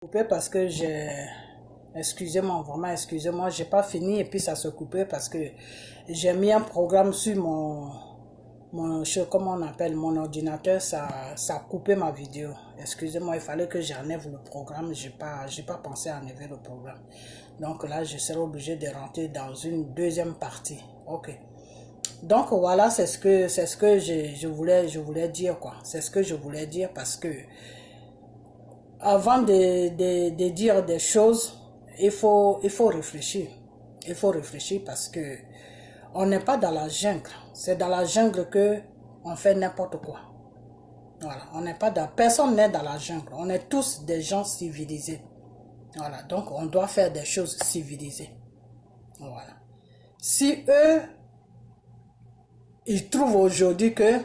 Coupé parce que excusez-moi, vraiment excusez-moi, j'ai pas fini et puis ça se coupait parce que j'ai mis un programme sur comment on appelle, mon ordinateur, ça a coupé ma vidéo. Excusez-moi, il fallait que j'enlève le programme, j'ai pas pensé à enlever le programme. Donc là, je serai obligé de rentrer dans une deuxième partie. Ok. Donc voilà, c'est ce que je voulais dire quoi. C'est ce que je voulais dire parce que avant de dire des choses, il faut réfléchir. Il faut réfléchir parce que on n'est pas dans la jungle. C'est dans la jungle que on fait n'importe quoi. Voilà, on n'est pas dans, personne n'est dans la jungle. On est tous des gens civilisés. Voilà, donc on doit faire des choses civilisées. Voilà. Si eux, ils trouvent aujourd'hui que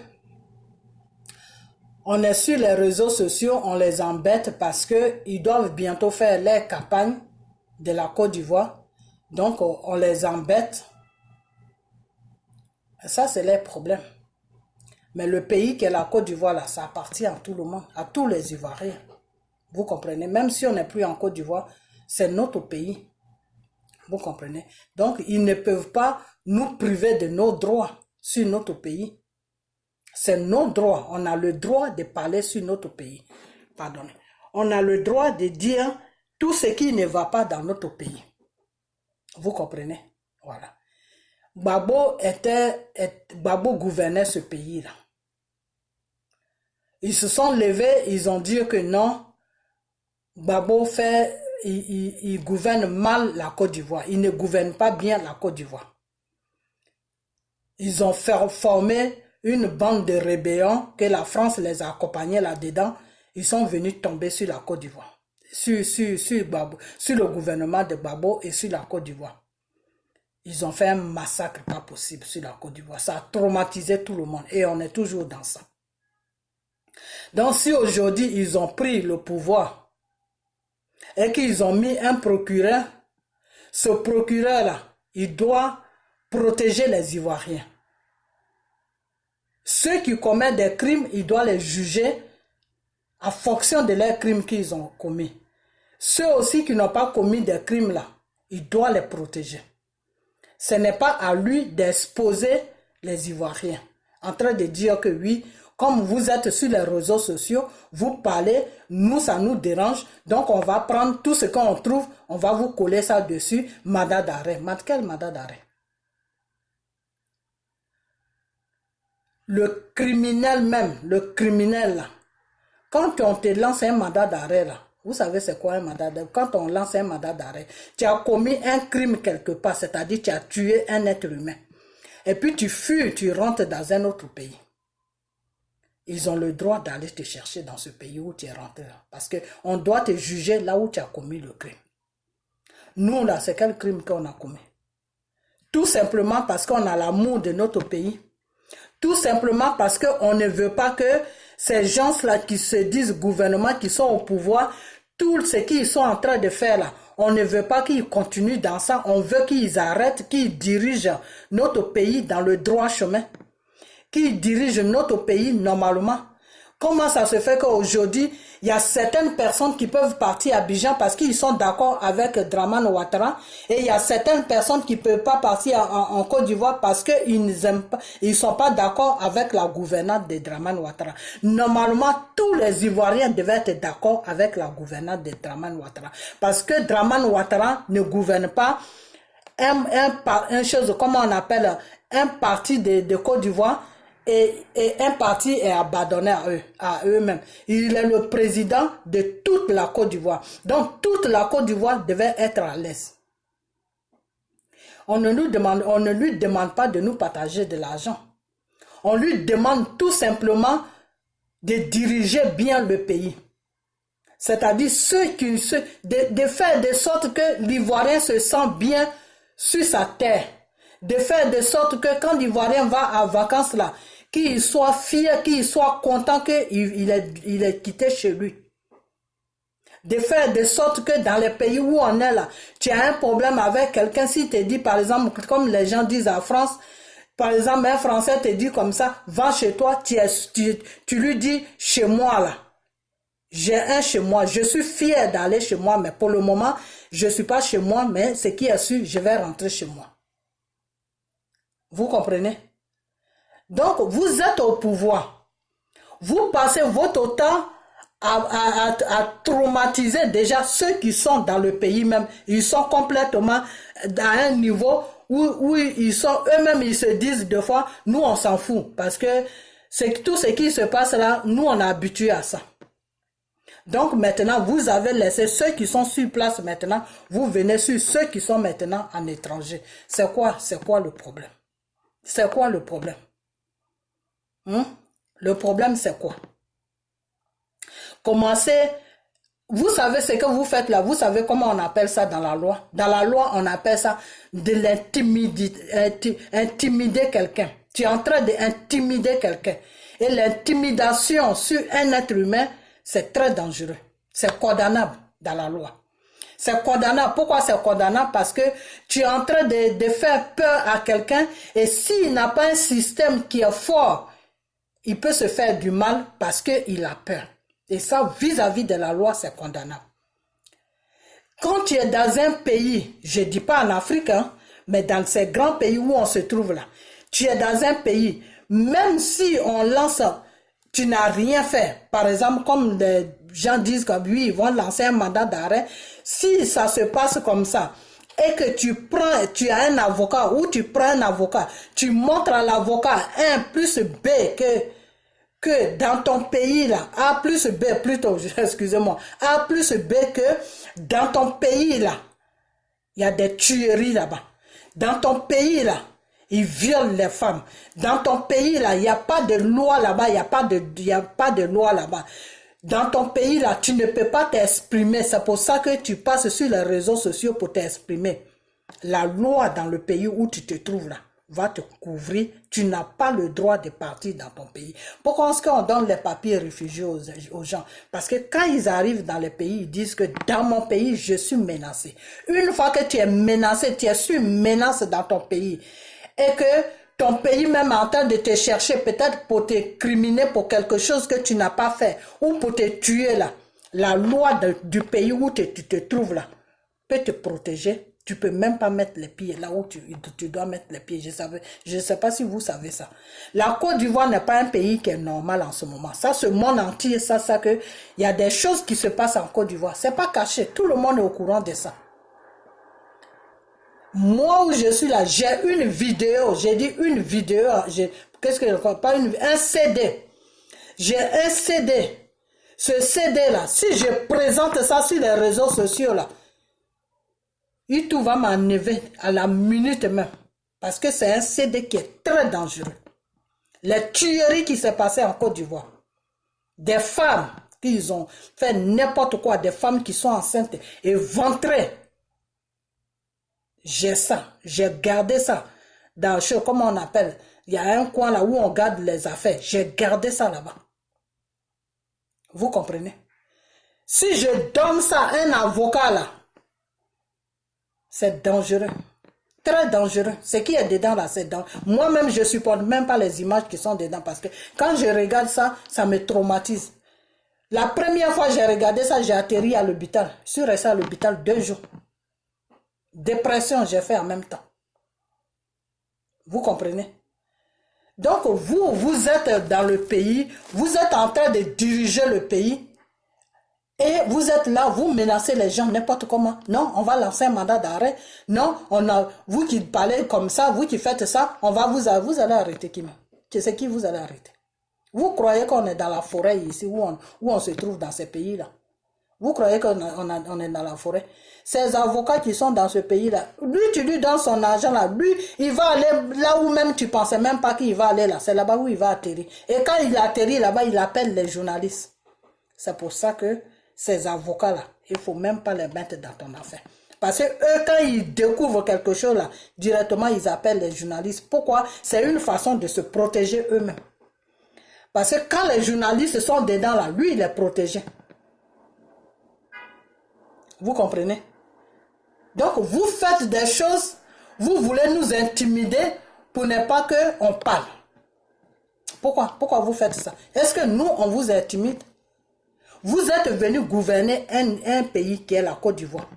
on est sur les réseaux sociaux, on les embête parce qu'ils doivent bientôt faire les campagnes de la Côte d'Ivoire. Donc, on les embête. Ça, c'est leur problème. Mais le pays qui est la Côte d'Ivoire, là, ça appartient à tout le monde, à tous les Ivoiriens. Vous comprenez? Même si on n'est plus en Côte d'Ivoire, c'est notre pays. Vous comprenez? Donc, ils ne peuvent pas nous priver de nos droits sur notre pays. C'est nos droits. On a le droit de parler sur notre pays. Pardonnez. On a le droit de dire tout ce qui ne va pas dans notre pays. Vous comprenez? Voilà. Gbagbo gouvernait ce pays-là. Ils se sont levés, ils ont dit que non, Gbagbo il gouverne mal la Côte d'Ivoire. Il ne gouverne pas bien la Côte d'Ivoire. Ils ont formé une bande de rébellions que la France les a accompagnés là-dedans. Ils sont venus tomber sur la Côte d'Ivoire, sur le gouvernement de Gbagbo et sur la Côte d'Ivoire. Ils ont fait un massacre pas possible sur la Côte d'Ivoire. Ça a traumatisé tout le monde et on est toujours dans ça. Donc si aujourd'hui ils ont pris le pouvoir et qu'ils ont mis un procureur, ce procureur-là, il doit protéger les Ivoiriens. Ceux qui commettent des crimes, il doit les juger en fonction de leurs crimes qu'ils ont commis. Ceux aussi qui n'ont pas commis des crimes là, il doit les protéger. Ce n'est pas à lui d'exposer les Ivoiriens, en train de dire que oui, comme vous êtes sur les réseaux sociaux, vous parlez, nous ça nous dérange, donc on va prendre tout ce qu'on trouve, on va vous coller ça dessus, mandat d'arrêt. Quel mandat d'arrêt? Le criminel même, le criminel là, quand on te lance un mandat d'arrêt là, vous savez c'est quoi un mandat d'arrêt? Quand on lance un mandat d'arrêt, tu as commis un crime quelque part, c'est-à-dire tu as tué un être humain. Et puis tu fuis, tu rentres dans un autre pays. Ils ont le droit d'aller te chercher dans ce pays où tu es rentré. Parce qu'on doit te juger là où tu as commis le crime. Nous là, c'est quel crime qu'on a commis? Tout simplement parce qu'on a l'amour de notre pays. Tout simplement parce qu'on ne veut pas que ces gens-là qui se disent gouvernement, qui sont au pouvoir, tout ce qu'ils sont en train de faire là, on ne veut pas qu'ils continuent dans ça. On veut qu'ils arrêtent, qu'ils dirigent notre pays dans le droit chemin. Qu'ils dirigent notre pays normalement. Comment ça se fait qu'aujourd'hui, il y a certaines personnes qui peuvent partir à Abidjan parce qu'ils sont d'accord avec Dramane Ouattara et il y a certaines personnes qui ne peuvent pas partir en Côte d'Ivoire parce qu'ils ne sont pas d'accord avec la gouvernante de Dramane Ouattara. Normalement, tous les Ivoiriens devaient être d'accord avec la gouvernante de Dramane Ouattara parce que Dramane Ouattara ne gouverne pas un chose, comment on appelle, un parti de Côte d'Ivoire. Et un parti est abandonné à eux-mêmes. Il est le président de toute la Côte d'Ivoire. Donc, toute la Côte d'Ivoire devait être à l'aise. On ne lui demande pas de nous partager de l'argent. On lui demande tout simplement de diriger bien le pays. C'est-à-dire de faire de sorte que l'Ivoirien se sent bien sur sa terre. De faire de sorte que quand l'Ivoirien va en vacances là, qu'il soit fier, qu'il soit content qu'il est quitté chez lui. De faire de sorte que dans les pays où on est là, tu as un problème avec quelqu'un, s'il te dit par exemple, comme les gens disent en France, par exemple un Français te dit comme ça, va chez toi, tu lui dis chez moi là. J'ai un chez moi. Je suis fière d'aller chez moi, mais pour le moment, je ne suis pas chez moi, mais ce qui est sûr, je vais rentrer chez moi. Vous comprenez? Donc, vous êtes au pouvoir. Vous passez votre temps à traumatiser déjà ceux qui sont dans le pays même. Ils sont complètement à un niveau où ils sont eux-mêmes, ils se disent deux fois, nous on s'en fout. Parce que tout ce qui se passe là, nous on est habitués à ça. Donc maintenant, vous avez laissé ceux qui sont sur place maintenant, vous venez sur ceux qui sont maintenant en étranger. C'est quoi le problème? C'est quoi le problème? Le problème c'est quoi? Commencez, vous savez ce que vous faites là, vous savez comment on appelle ça dans la loi? Dans la loi, on appelle ça de intimider quelqu'un. Tu es en train d'intimider quelqu'un. Et l'intimidation sur un être humain, c'est très dangereux. C'est condamnable dans la loi. C'est condamnable. Pourquoi c'est condamnable? Parce que tu es en train de faire peur à quelqu'un et s'il n'a pas un système qui est fort, il peut se faire du mal parce qu'il a peur. Et ça, vis-à-vis de la loi, c'est condamnable. Quand tu es dans un pays, je ne dis pas en Afrique, hein, mais dans ces grands pays où on se trouve là, tu es dans un pays, même si on lance, tu n'as rien fait. Par exemple, comme les gens disent que oui, ils vont lancer un mandat d'arrêt. Si ça se passe comme ça, et que tu as un avocat ou tu prends un avocat, tu montres à l'avocat 1 plus B que dans ton pays là, A plus B plutôt, excusez-moi, A plus B que dans ton pays là, il y a des tueries là-bas. Dans ton pays là, ils violent les femmes. Dans ton pays là, il n'y a pas de loi là-bas, il n'y a pas de loi là-bas. Dans ton pays là, tu ne peux pas t'exprimer. C'est pour ça que tu passes sur les réseaux sociaux pour t'exprimer. La loi dans le pays où tu te trouves là va te couvrir. Tu n'as pas le droit de partir dans ton pays. Pourquoi est-ce qu'on donne les papiers réfugiés aux gens? Parce que quand ils arrivent dans le pays, ils disent que dans mon pays, je suis menacé. Une fois que tu es menacé, tu es sur une menace dans ton pays et que ton pays même est en train de te chercher peut-être pour te criminer pour quelque chose que tu n'as pas fait ou pour te tuer là. La loi du pays où tu te trouves là peut te protéger. Tu peux même pas mettre les pieds là où tu dois mettre les pieds. Je ne sais pas si vous savez ça. La Côte d'Ivoire n'est pas un pays qui est normal en ce moment. Ça, ce monde entier, ça que il y a des choses qui se passent en Côte d'Ivoire. C'est pas caché. Tout le monde est au courant de ça. Moi où je suis là, j'ai une vidéo. J'ai dit une vidéo. Qu'est-ce que je crois? Pas un CD. J'ai un CD. Ce CD là, si je présente ça sur les réseaux sociaux là, tout va m'enlever à la minute même. Parce que c'est un CD qui est très dangereux. Les tueries qui s'est passées en Côte d'Ivoire. Des femmes qui ont fait n'importe quoi. Des femmes qui sont enceintes et ventrées. J'ai ça. J'ai gardé ça. Dans comment on appelle. Il y a un coin là où on garde les affaires. J'ai gardé ça là-bas. Vous comprenez? Si je donne ça à un avocat là, c'est dangereux. Très dangereux. Ce qui est dedans là, c'est dangereux. Moi-même, je ne supporte même pas les images qui sont dedans parce que quand je regarde ça, ça me traumatise. La première fois que j'ai regardé ça, j'ai atterri à l'hôpital. Je suis resté à l'hôpital 2 jours. Dépression, j'ai fait en même temps. Vous comprenez? Donc, vous êtes dans le pays, vous êtes en train de diriger le pays. Et vous êtes là, vous menacez les gens n'importe comment. Non, on va lancer un mandat d'arrêt. Non, vous qui parlez comme ça, vous qui faites ça, vous allez arrêter qui? C'est qui vous allez arrêter? Vous croyez qu'on est dans la forêt ici, où on se trouve dans ces pays-là? Vous croyez qu'on est dans la forêt? Ces avocats qui sont dans ce pays-là, lui, tu lui donnes son argent là, lui, il va aller là où même tu pensais même pas qu'il va aller là. C'est là-bas où il va atterrir. Et quand il atterrit là-bas, il appelle les journalistes. C'est pour ça que ces avocats-là, il ne faut même pas les mettre dans ton affaire. Parce que eux, quand ils découvrent quelque chose là, directement, ils appellent les journalistes. Pourquoi? C'est une façon de se protéger eux-mêmes. Parce que quand les journalistes sont dedans là, lui, il est protégé. Vous comprenez? Donc, vous faites des choses, vous voulez nous intimider pour ne pas qu'on parle. Pourquoi? Pourquoi vous faites ça? Est-ce que nous, on vous intimide? Vous êtes venu gouverner un pays qui est la Côte d'Ivoire.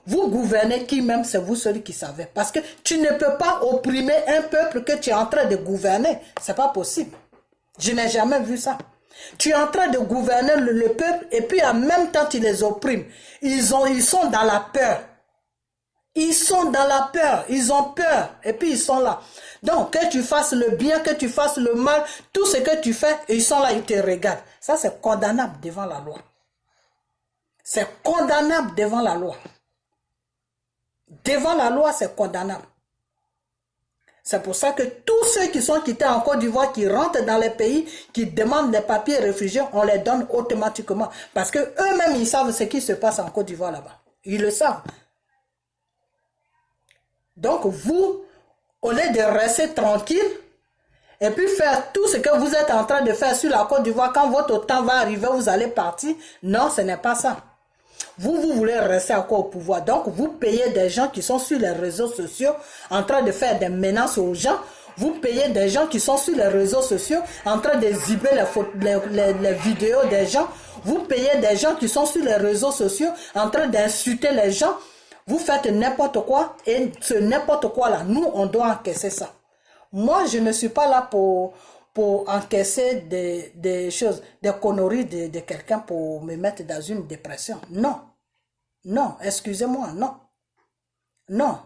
Vous gouvernez qui même, c'est vous celui qui savez. Parce que tu ne peux pas opprimer un peuple que tu es en train de gouverner. C'est pas possible. Je n'ai jamais vu ça. Tu es en train de gouverner le peuple et puis en même temps tu les opprimes. Ils sont dans la peur. Ils sont dans la peur. Ils ont peur. Et puis ils sont là. Donc que tu fasses le bien, que tu fasses le mal, tout ce que tu fais, ils sont là, ils te regardent. Ça c'est condamnable devant la loi. C'est condamnable devant la loi. Devant la loi, c'est condamnable. C'est pour ça que tous ceux qui sont quittés en Côte d'Ivoire, qui rentrent dans les pays, qui demandent les papiers réfugiés, on les donne automatiquement. Parce qu'eux-mêmes, ils savent ce qui se passe en Côte d'Ivoire là-bas. Ils le savent. Donc vous, au lieu de rester tranquille, et puis faire tout ce que vous êtes en train de faire sur la Côte d'Ivoire, quand votre temps va arriver, vous allez partir. Non, ce n'est pas ça. Vous voulez rester encore au pouvoir. Donc, vous payez des gens qui sont sur les réseaux sociaux en train de faire des menaces aux gens. Vous payez des gens qui sont sur les réseaux sociaux en train de zipper les vidéos des gens. Vous payez des gens qui sont sur les réseaux sociaux en train d'insulter les gens. Vous faites n'importe quoi et ce n'importe quoi là, nous, on doit encaisser ça. Moi, je ne suis pas là pour encaisser des choses, des conneries de quelqu'un pour me mettre dans une dépression. Non. Non, excusez-moi, non. Non.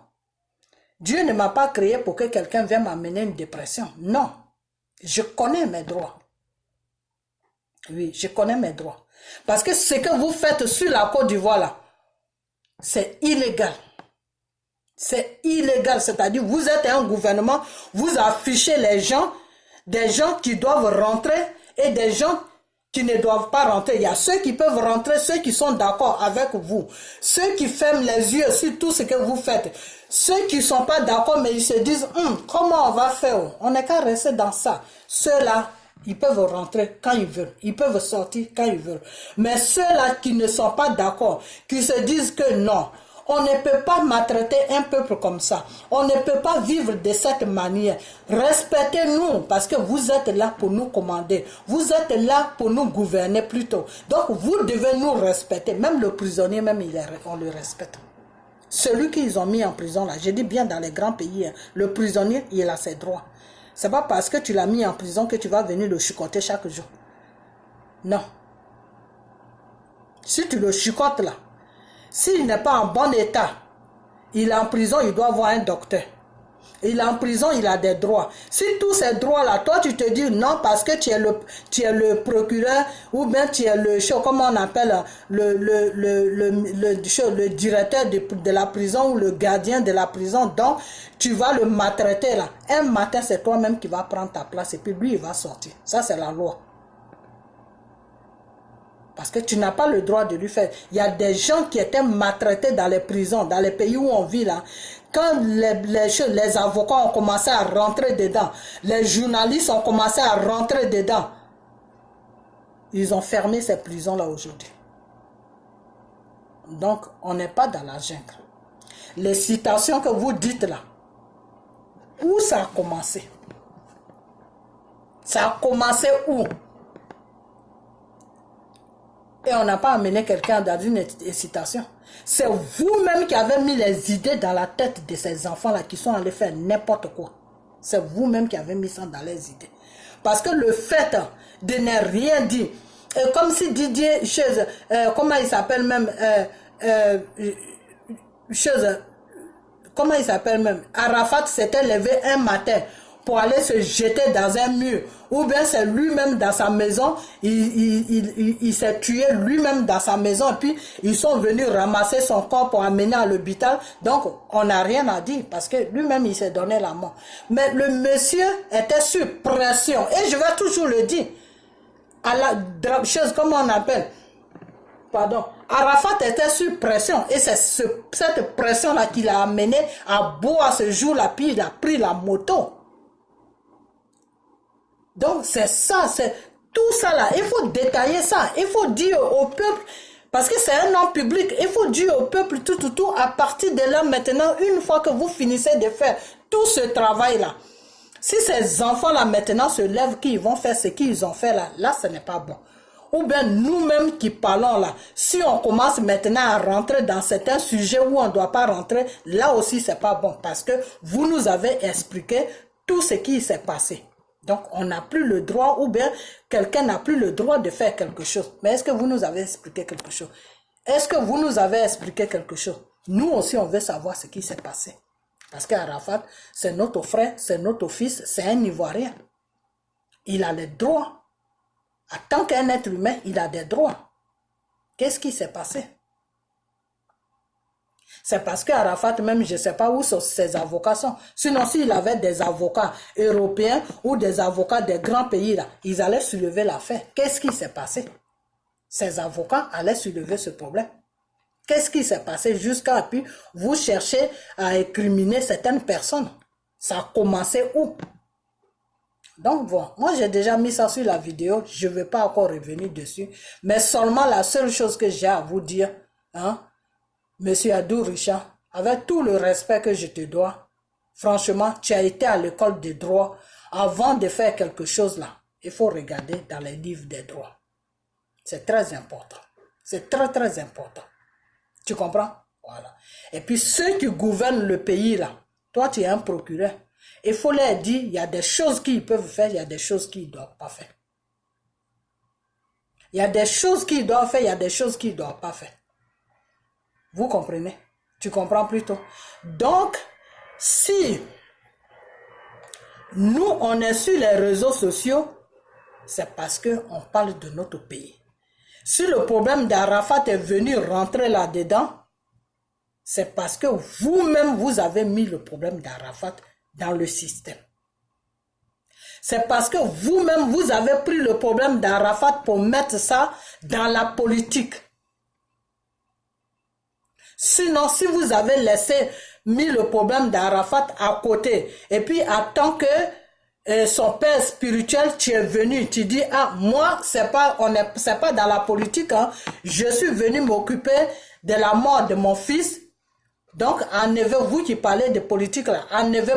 Dieu ne m'a pas créé pour que quelqu'un vienne m'amener une dépression. Non. Je connais mes droits. Oui, je connais mes droits. Parce que ce que vous faites sur la Côte d'Ivoire là, c'est illégal. C'est illégal, c'est-à-dire vous êtes un gouvernement, vous affichez les gens, des gens qui doivent rentrer et des gens qui ne doivent pas rentrer. Il y a ceux qui peuvent rentrer, ceux qui sont d'accord avec vous, ceux qui ferment les yeux sur tout ce que vous faites, ceux qui ne sont pas d'accord mais ils se disent comment on va faire, on n'est qu'à rester dans ça. Ceux-là, ils peuvent rentrer quand ils veulent, ils peuvent sortir quand ils veulent. Mais ceux-là qui ne sont pas d'accord, qui se disent que non, on ne peut pas maltraiter un peuple comme ça. On ne peut pas vivre de cette manière. Respectez-nous parce que vous êtes là pour nous commander. Vous êtes là pour nous gouverner plutôt. Donc vous devez nous respecter. Même le prisonnier, même on le respecte. Celui qu'ils ont mis en prison là, je dis bien dans les grands pays, le prisonnier, il a ses droits. C'est pas parce que tu l'as mis en prison que tu vas venir le chicoter chaque jour. Non. Si tu le chicotes là, s'il n'est pas en bon état, il est en prison, il doit voir un docteur. Il est en prison, il a des droits. Si tous ces droits-là, toi tu te dis non parce que tu es le procureur ou bien tu es le, comment on appelle, le directeur de la prison ou le gardien de la prison, donc tu vas le maltraiter là. Un matin, c'est toi-même qui vas prendre ta place et puis lui, il va sortir. Ça, c'est la loi. Parce que tu n'as pas le droit de lui faire. Il y a des gens qui étaient maltraités dans les prisons, dans les pays où on vit là. Quand les avocats ont commencé à rentrer dedans, les journalistes ont commencé à rentrer dedans, ils ont fermé ces prisons-là aujourd'hui. Donc, on n'est pas dans la jungle. Les citations que vous dites là, où ça a commencé? Ça a commencé où? Et on n'a pas amené quelqu'un dans une excitation. C'est vous-même qui avez mis les idées dans la tête de ces enfants-là qui sont allés faire n'importe quoi. C'est vous-même qui avez mis ça dans les idées. Parce que le fait de ne rien dire, comme si Didier, comment il s'appelle même, comment il s'appelle même, Arafat s'était levé un matin pour aller se jeter dans un mur, ou bien c'est lui-même dans sa maison, il s'est tué lui-même dans sa maison, et puis ils sont venus ramasser son corps pour amener à l'hôpital, donc on n'a rien à dire, parce que lui-même il s'est donné la mort. Mais le monsieur était sur pression, et je vais toujours le dire, à la chose, comment on appelle, pardon, Arafat était sur pression, et c'est cette pression-là qui l'a amené à boire ce jour-là, puis il a pris la moto. Donc c'est ça, c'est tout ça là, il faut détailler ça, il faut dire au peuple, parce que c'est un nom public, il faut dire au peuple tout, à partir de là maintenant, une fois que vous finissez de faire tout ce travail là, si ces enfants là maintenant se lèvent, qu'ils vont faire ce qu'ils ont fait là, là ce n'est pas bon. ou bien nous-mêmes qui parlons là, si on commence maintenant à rentrer dans certains sujets où on ne doit pas rentrer, là aussi c'est pas bon parce que vous nous avez expliqué tout ce qui s'est passé. Donc on n'a plus le droit ou bien quelqu'un n'a plus le droit de faire quelque chose. Mais est-ce que vous nous avez expliqué quelque chose? Est-ce que vous nous avez expliqué quelque chose? Nous aussi on veut savoir ce qui s'est passé. Parce qu'Arafat, c'est notre frère, c'est notre fils, c'est un Ivoirien. Il a les droits. En tant qu'un être humain, il a des droits. Qu'est-ce qui s'est passé? C'est parce qu'Arafat, même, je ne sais pas où ses avocats sont. Sinon, s'il avait des avocats européens ou des avocats des grands pays, là, ils allaient soulever l'affaire. Qu'est-ce qui s'est passé? Ces avocats allaient soulever ce problème. Qu'est-ce qui s'est passé jusqu'à puis vous cherchez à incriminer certaines personnes? Ça a commencé où? Donc bon, moi j'ai déjà mis ça sur la vidéo, je ne vais pas encore revenir dessus, mais seulement la seule chose que j'ai à vous dire, hein, Monsieur Adou Richard, avec tout le respect que je te dois, franchement, tu as été à l'école de droit, avant de faire quelque chose là, il faut regarder dans les livres des droits. C'est très important, c'est très très important. Tu comprends? Voilà. Et puis ceux qui gouvernent le pays là, toi tu es un procureur. Il faut leur dire, il y a des choses qu'ils peuvent faire, il y a des choses qu'ils ne doivent pas faire. Il y a des choses qu'ils doivent faire, il y a des choses qu'ils ne doivent pas faire. Vous comprenez? Tu comprends plutôt? Donc, si nous, on est sur les réseaux sociaux, c'est parce qu'on parle de notre pays. Si le problème d'Arafat est venu rentrer là-dedans, c'est parce que vous-même, vous avez mis le problème d'Arafat dans le système. C'est parce que vous-même, vous avez pris le problème d'Arafat pour mettre ça dans la politique. Sinon, si vous avez mis le problème d'Arafat à côté, et puis attends que son père spirituel, tu es venu, tu dis, ah, moi, c'est pas dans la politique, hein. Je suis venu m'occuper de la mort de mon fils. Donc, enlevez, vous qui parlez de politique, là, enlevez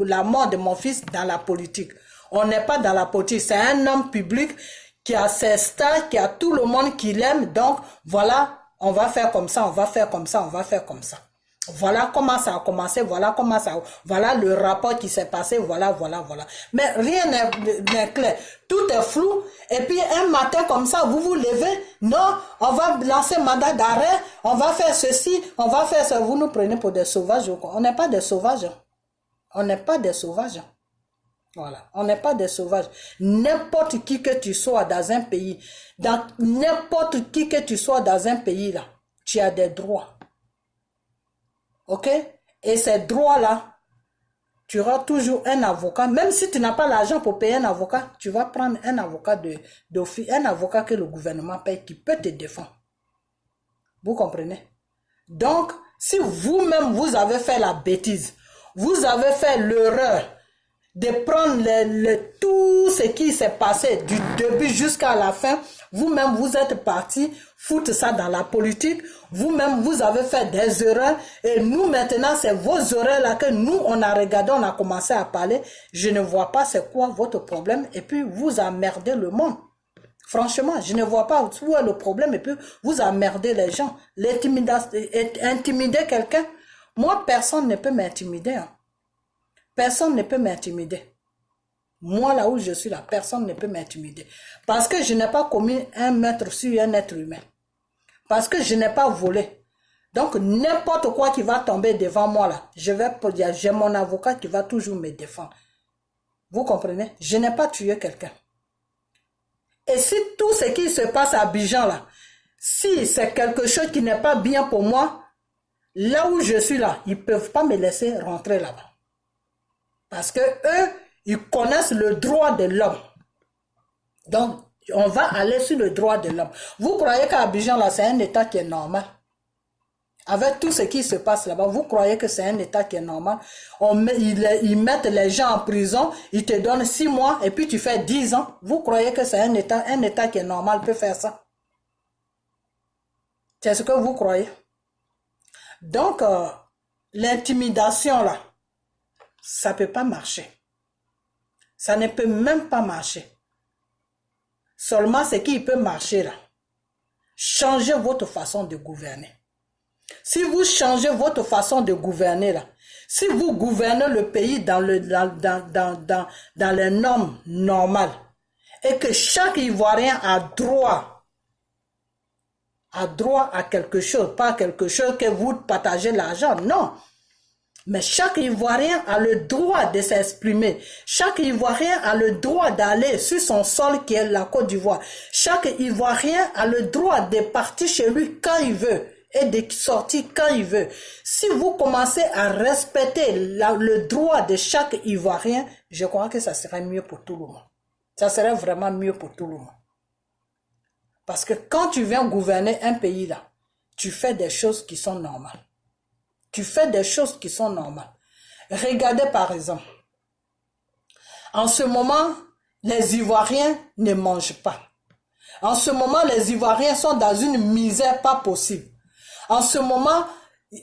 la mort de mon fils dans la politique. On n'est pas dans la politique, c'est un homme public qui a ses stars, qui a tout le monde qui l'aime. Donc, voilà, on va faire comme ça, on va faire comme ça, on va faire comme ça. Voilà comment ça a commencé, voilà le rapport qui s'est passé, voilà. Mais rien n'est clair. Tout est flou. Et puis un matin comme ça, vous vous levez. Non, on va lancer mandat d'arrêt. On va faire ceci, on va faire ça. Vous nous prenez pour des sauvages. On n'est pas des sauvages. On n'est pas des sauvages. Voilà, on n'est pas des sauvages. N'importe qui que tu sois dans un pays, là, tu as des droits. Ok? Et ces droits-là, tu auras toujours un avocat. Même si tu n'as pas l'argent pour payer un avocat, tu vas prendre un avocat d'office, un avocat que le gouvernement paye qui peut te défendre. Vous comprenez? Donc, si vous-même, vous avez fait la bêtise, vous avez fait l'erreur de prendre tout ce qui s'est passé du début jusqu'à la fin, vous-même, vous êtes parti foutre ça dans la politique, vous-même, vous avez fait des erreurs, et nous, maintenant, c'est vos erreurs-là que nous, on a regardé, on a commencé à parler, je ne vois pas c'est quoi votre problème, et puis vous emmerdez le monde. Franchement, je ne vois pas où est le problème, et puis vous emmerdez les gens. Intimider quelqu'un, moi, personne ne peut m'intimider, hein. Personne ne peut m'intimider. Moi, là où je suis, là, personne ne peut m'intimider. Parce que je n'ai pas commis un meurtre sur un être humain. Parce que je n'ai pas volé. Donc, n'importe quoi qui va tomber devant moi, là, j'ai mon avocat qui va toujours me défendre. Vous comprenez? Je n'ai pas tué quelqu'un. Et si tout ce qui se passe à Abidjan, là, si c'est quelque chose qui n'est pas bien pour moi, là où je suis, là, ils ne peuvent pas me laisser rentrer là-bas. Parce que eux, ils connaissent le droit de l'homme. Donc, on va aller sur le droit de l'homme. Vous croyez qu'à Abidjan, là, c'est un état qui est normal? Avec tout ce qui se passe là-bas, vous croyez que c'est un état qui est normal? Ils mettent les gens en prison, ils te donnent 6 mois et puis tu fais 10 ans. Vous croyez que c'est un état qui est normal peut faire ça? C'est ce que vous croyez? Donc, l'intimidation là, ça ne peut pas marcher. Ça ne peut même pas marcher. Seulement, ce qui peut marcher là, changez votre façon de gouverner. Si vous changez votre façon de gouverner là, si vous gouvernez le pays dans les normes normales et que chaque Ivoirien a droit à quelque chose, pas quelque chose que vous partagez l'argent, non. Mais chaque Ivoirien a le droit de s'exprimer. Chaque Ivoirien a le droit d'aller sur son sol qui est la Côte d'Ivoire. Chaque Ivoirien a le droit de partir chez lui quand il veut et de sortir quand il veut. Si vous commencez à respecter le droit de chaque Ivoirien, je crois que ça serait mieux pour tout le monde. Ça serait vraiment mieux pour tout le monde. Parce que quand tu viens gouverner un pays là, tu fais des choses qui sont normales. Tu fais des choses qui sont normales. Regardez par exemple. En ce moment, les Ivoiriens ne mangent pas. En ce moment, les Ivoiriens sont dans une misère pas possible. En ce moment,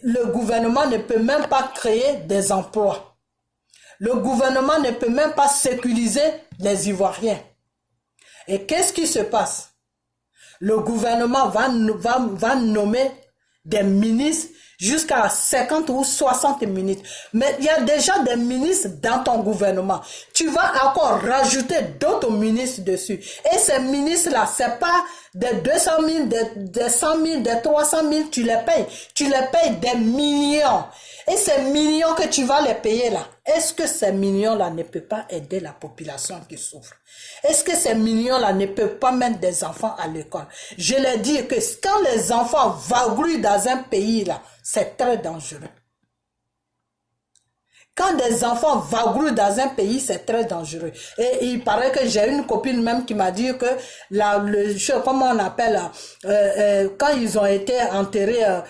le gouvernement ne peut même pas créer des emplois. Le gouvernement ne peut même pas sécuriser les Ivoiriens. Et qu'est-ce qui se passe? Le gouvernement va nommer des ministres jusqu'à 50 ou 60 minutes. Mais il y a déjà des ministres dans ton gouvernement. Tu vas encore rajouter d'autres ministres dessus. Et ces ministres-là, c'est pas des 200 000, des 100 000, des 300 000, tu les payes. Tu les payes des millions. Et ces millions que tu vas les payer là, est-ce que ces millions-là ne peuvent pas aider la population qui souffre? Est-ce que ces millions-là ne peuvent pas mettre des enfants à l'école? Je l'ai dit que quand les enfants vagrouillent dans un pays là, c'est très dangereux. Quand des enfants vagrouillent dans un pays, c'est très dangereux. Et il paraît que j'ai une copine même qui m'a dit que comment on appelle, quand ils ont été enterrés,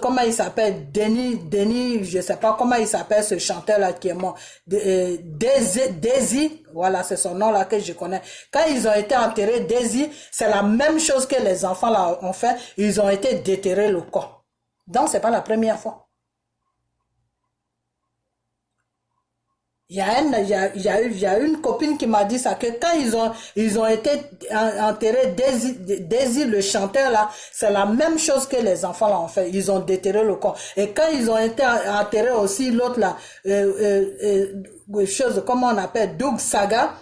comment il s'appelle, Denis, je sais pas comment il s'appelle ce chanteur-là qui est mort, Daisy, voilà, c'est son nom là que je connais. Quand ils ont été enterrés, Daisy, c'est la même chose que les enfants là ont fait, ils ont été déterrés le corps. Donc c'est pas la première fois. Il y a une copine qui m'a dit ça, que quand ils ont été enterrés, Daisy, le chanteur là, c'est la même chose que les enfants là ont fait. Ils ont déterré le corps. Et quand ils ont été enterrés aussi, l'autre là, comment on appelle, Doug Saga,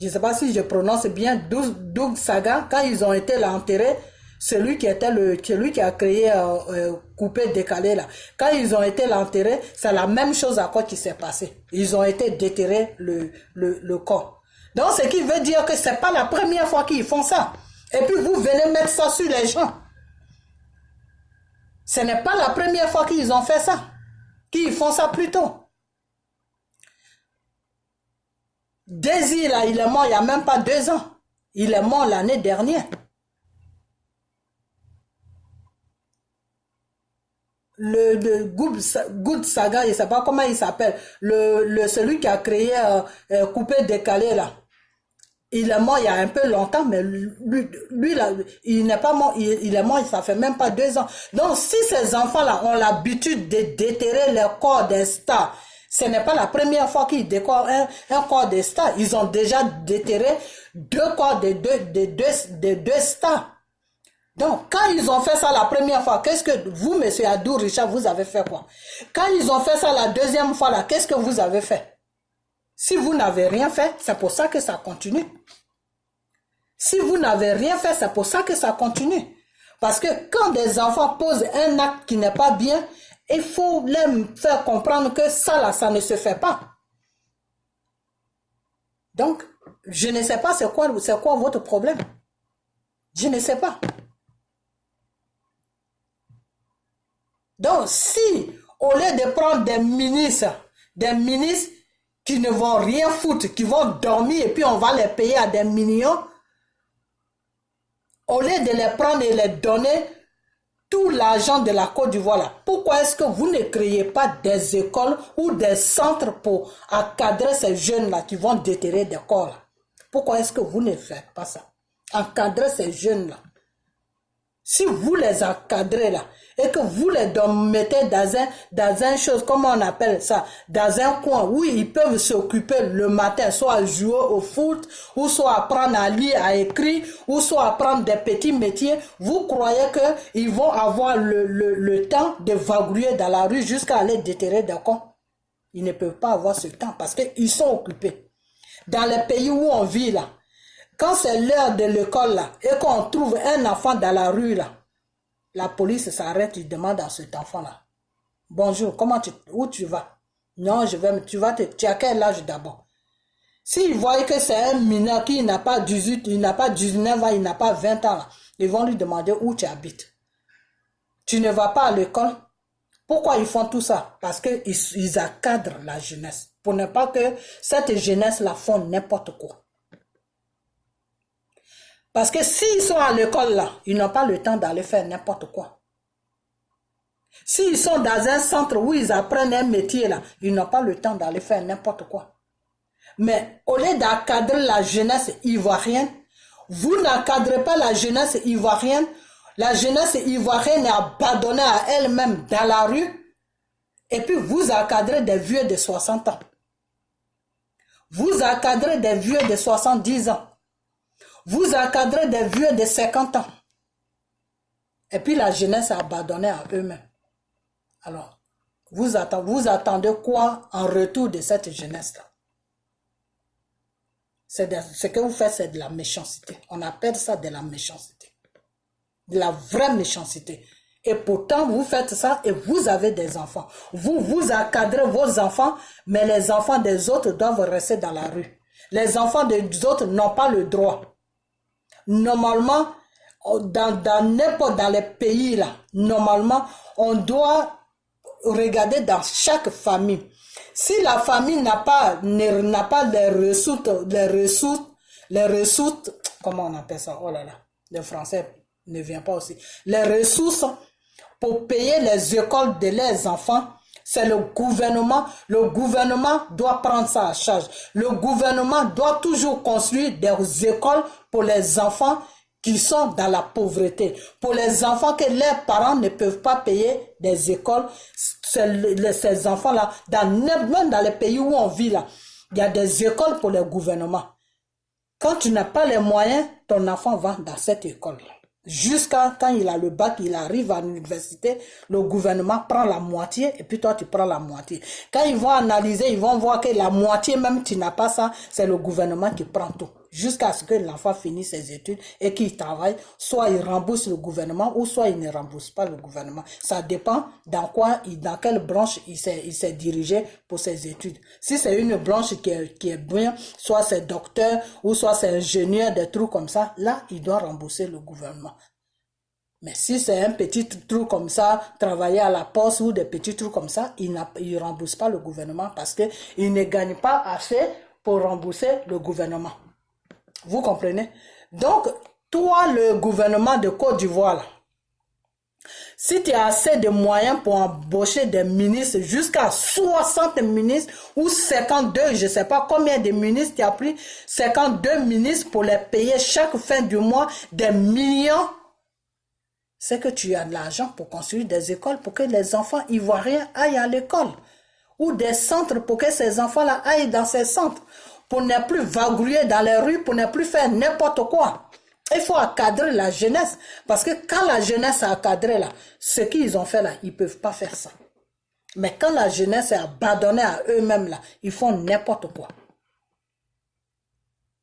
je ne sais pas si je prononce bien, Doug Saga, quand ils ont été là enterrés, celui qui a créé coupé décalé là, quand ils ont été l'enterré, c'est la même chose à quoi qui s'est passé. Ils ont été déterrés le corps. Donc ce qui veut dire que c'est pas la première fois qu'ils font ça. Et puis vous venez mettre ça sur les gens. Ce n'est pas la première fois qu'ils ont fait ça. Qu'ils font ça plus tôt. Daisy là, il est mort il n'y a même pas 2 ans. Il est mort l'année dernière. Le Good Saga, je ne sais pas comment il s'appelle, celui qui a créé coupé décalé là, il est mort il y a un peu longtemps, mais lui là, il n'est pas mort, il est mort, ça fait même pas 2 ans. Donc si ces enfants là ont l'habitude de déterrer les corps des stars, ce n'est pas la première fois qu'ils décorent un corps des stars. Ils ont déjà déterré 2 corps de deux stars. Donc, quand ils ont fait ça la première fois, qu'est-ce que vous, monsieur Adou Richard, vous avez fait quoi? Quand ils ont fait ça la deuxième fois, là, qu'est-ce que vous avez fait? Si vous n'avez rien fait, c'est pour ça que ça continue. Si vous n'avez rien fait, c'est pour ça que ça continue. Parce que quand des enfants posent un acte qui n'est pas bien, il faut leur faire comprendre que ça, là, ça ne se fait pas. Donc, je ne sais pas c'est quoi votre problème. Je ne sais pas. Donc, si, au lieu de prendre des ministres qui ne vont rien foutre, qui vont dormir et puis on va les payer à des millions, au lieu de les prendre et les donner tout l'argent de la Côte d'Ivoire là, pourquoi est-ce que vous ne créez pas des écoles ou des centres pour encadrer ces jeunes là qui vont déterrer des corps là? Pourquoi est-ce que vous ne faites pas ça? Encadrer ces jeunes là. Si vous les encadrez là, et que vous les mettez dans un chose, comment on appelle ça, dans un coin où ils peuvent s'occuper le matin, soit à jouer au foot, ou soit apprendre à lire, à écrire, ou soit apprendre des petits métiers, vous croyez qu'ils vont avoir le temps de vagrouiller dans la rue jusqu'à aller déterrer des cons? Ils ne peuvent pas avoir ce temps parce qu'ils sont occupés. Dans les pays où on vit là, quand c'est l'heure de l'école là, et qu'on trouve un enfant dans la rue là, la police s'arrête, il demande à cet enfant-là, bonjour, où tu vas? Non, tu as quel âge d'abord? S'ils voient que c'est un mineur qui n'a pas 18, il n'a pas 19 ans, il n'a pas 20 ans, là, ils vont lui demander où tu habites. Tu ne vas pas à l'école? Pourquoi ils font tout ça? Parce qu'ils encadrent la jeunesse. Pour ne pas que cette jeunesse-là font n'importe quoi. Parce que s'ils sont à l'école là, ils n'ont pas le temps d'aller faire n'importe quoi. S'ils sont dans un centre où ils apprennent un métier là, ils n'ont pas le temps d'aller faire n'importe quoi. Mais au lieu d'encadrer la jeunesse ivoirienne, vous n'encadrez pas la jeunesse ivoirienne. La jeunesse ivoirienne est abandonnée à elle-même dans la rue. Et puis vous encadrez des vieux de 60 ans. Vous encadrez des vieux de 70 ans. Vous encadrez des vieux de 50 ans. Et puis la jeunesse est abandonnée à eux-mêmes. Alors, vous attendez quoi en retour de cette jeunesse-là? Ce que vous faites, c'est de la méchanceté. On appelle ça de la méchanceté. De la vraie méchanceté. Et pourtant, vous faites ça et vous avez des enfants. Vous encadrez vos enfants, mais les enfants des autres doivent rester dans la rue. Les enfants des autres n'ont pas le droit. Normalement, dans les pays là, normalement, on doit regarder dans chaque famille. Si la famille n'a pas les ressources, comment on appelle ça? Oh là là, le français ne vient pas aussi. Les ressources pour payer les écoles de leurs enfants, c'est le gouvernement. Le gouvernement doit prendre ça à charge. Le gouvernement doit toujours construire des écoles pour les enfants qui sont dans la pauvreté. Pour les enfants que leurs parents ne peuvent pas payer des écoles, ces enfants-là, même dans les pays où on vit là, il y a des écoles pour le gouvernement. Quand tu n'as pas les moyens, ton enfant va dans cette école-là. Jusqu'à quand il a le bac, il arrive à l'université, le gouvernement prend la moitié et puis toi tu prends la moitié. Quand ils vont analyser, ils vont voir que la moitié même tu n'as pas ça, c'est le gouvernement qui prend tout. Jusqu'à ce que l'enfant finisse ses études et qu'il travaille, soit il rembourse le gouvernement ou soit il ne rembourse pas le gouvernement. Ça dépend dans quelle branche il s'est dirigé pour ses études. Si c'est une branche qui est bien, soit c'est docteur ou soit c'est ingénieur, des trucs comme ça, là il doit rembourser le gouvernement. Mais si c'est un petit truc comme ça, travailler à la poste ou des petits trucs comme ça, il ne rembourse pas le gouvernement parce qu'il ne gagne pas assez pour rembourser le gouvernement. Vous comprenez? Donc, toi, le gouvernement de Côte d'Ivoire, si tu as assez de moyens pour embaucher des ministres, jusqu'à 60 ministres ou 52, je ne sais pas combien de ministres tu as pris, 52 ministres pour les payer chaque fin du mois des millions, c'est que tu as de l'argent pour construire des écoles pour que les enfants ivoiriens aillent à l'école. Ou des centres pour que ces enfants-là aillent dans ces centres. Pour ne plus vagrouiller dans les rues, pour ne plus faire n'importe quoi. Il faut encadrer la jeunesse. Parce que quand la jeunesse est encadrée là, ce qu'ils ont fait là, ils ne peuvent pas faire ça. Mais quand la jeunesse est abandonnée à eux-mêmes là, ils font n'importe quoi.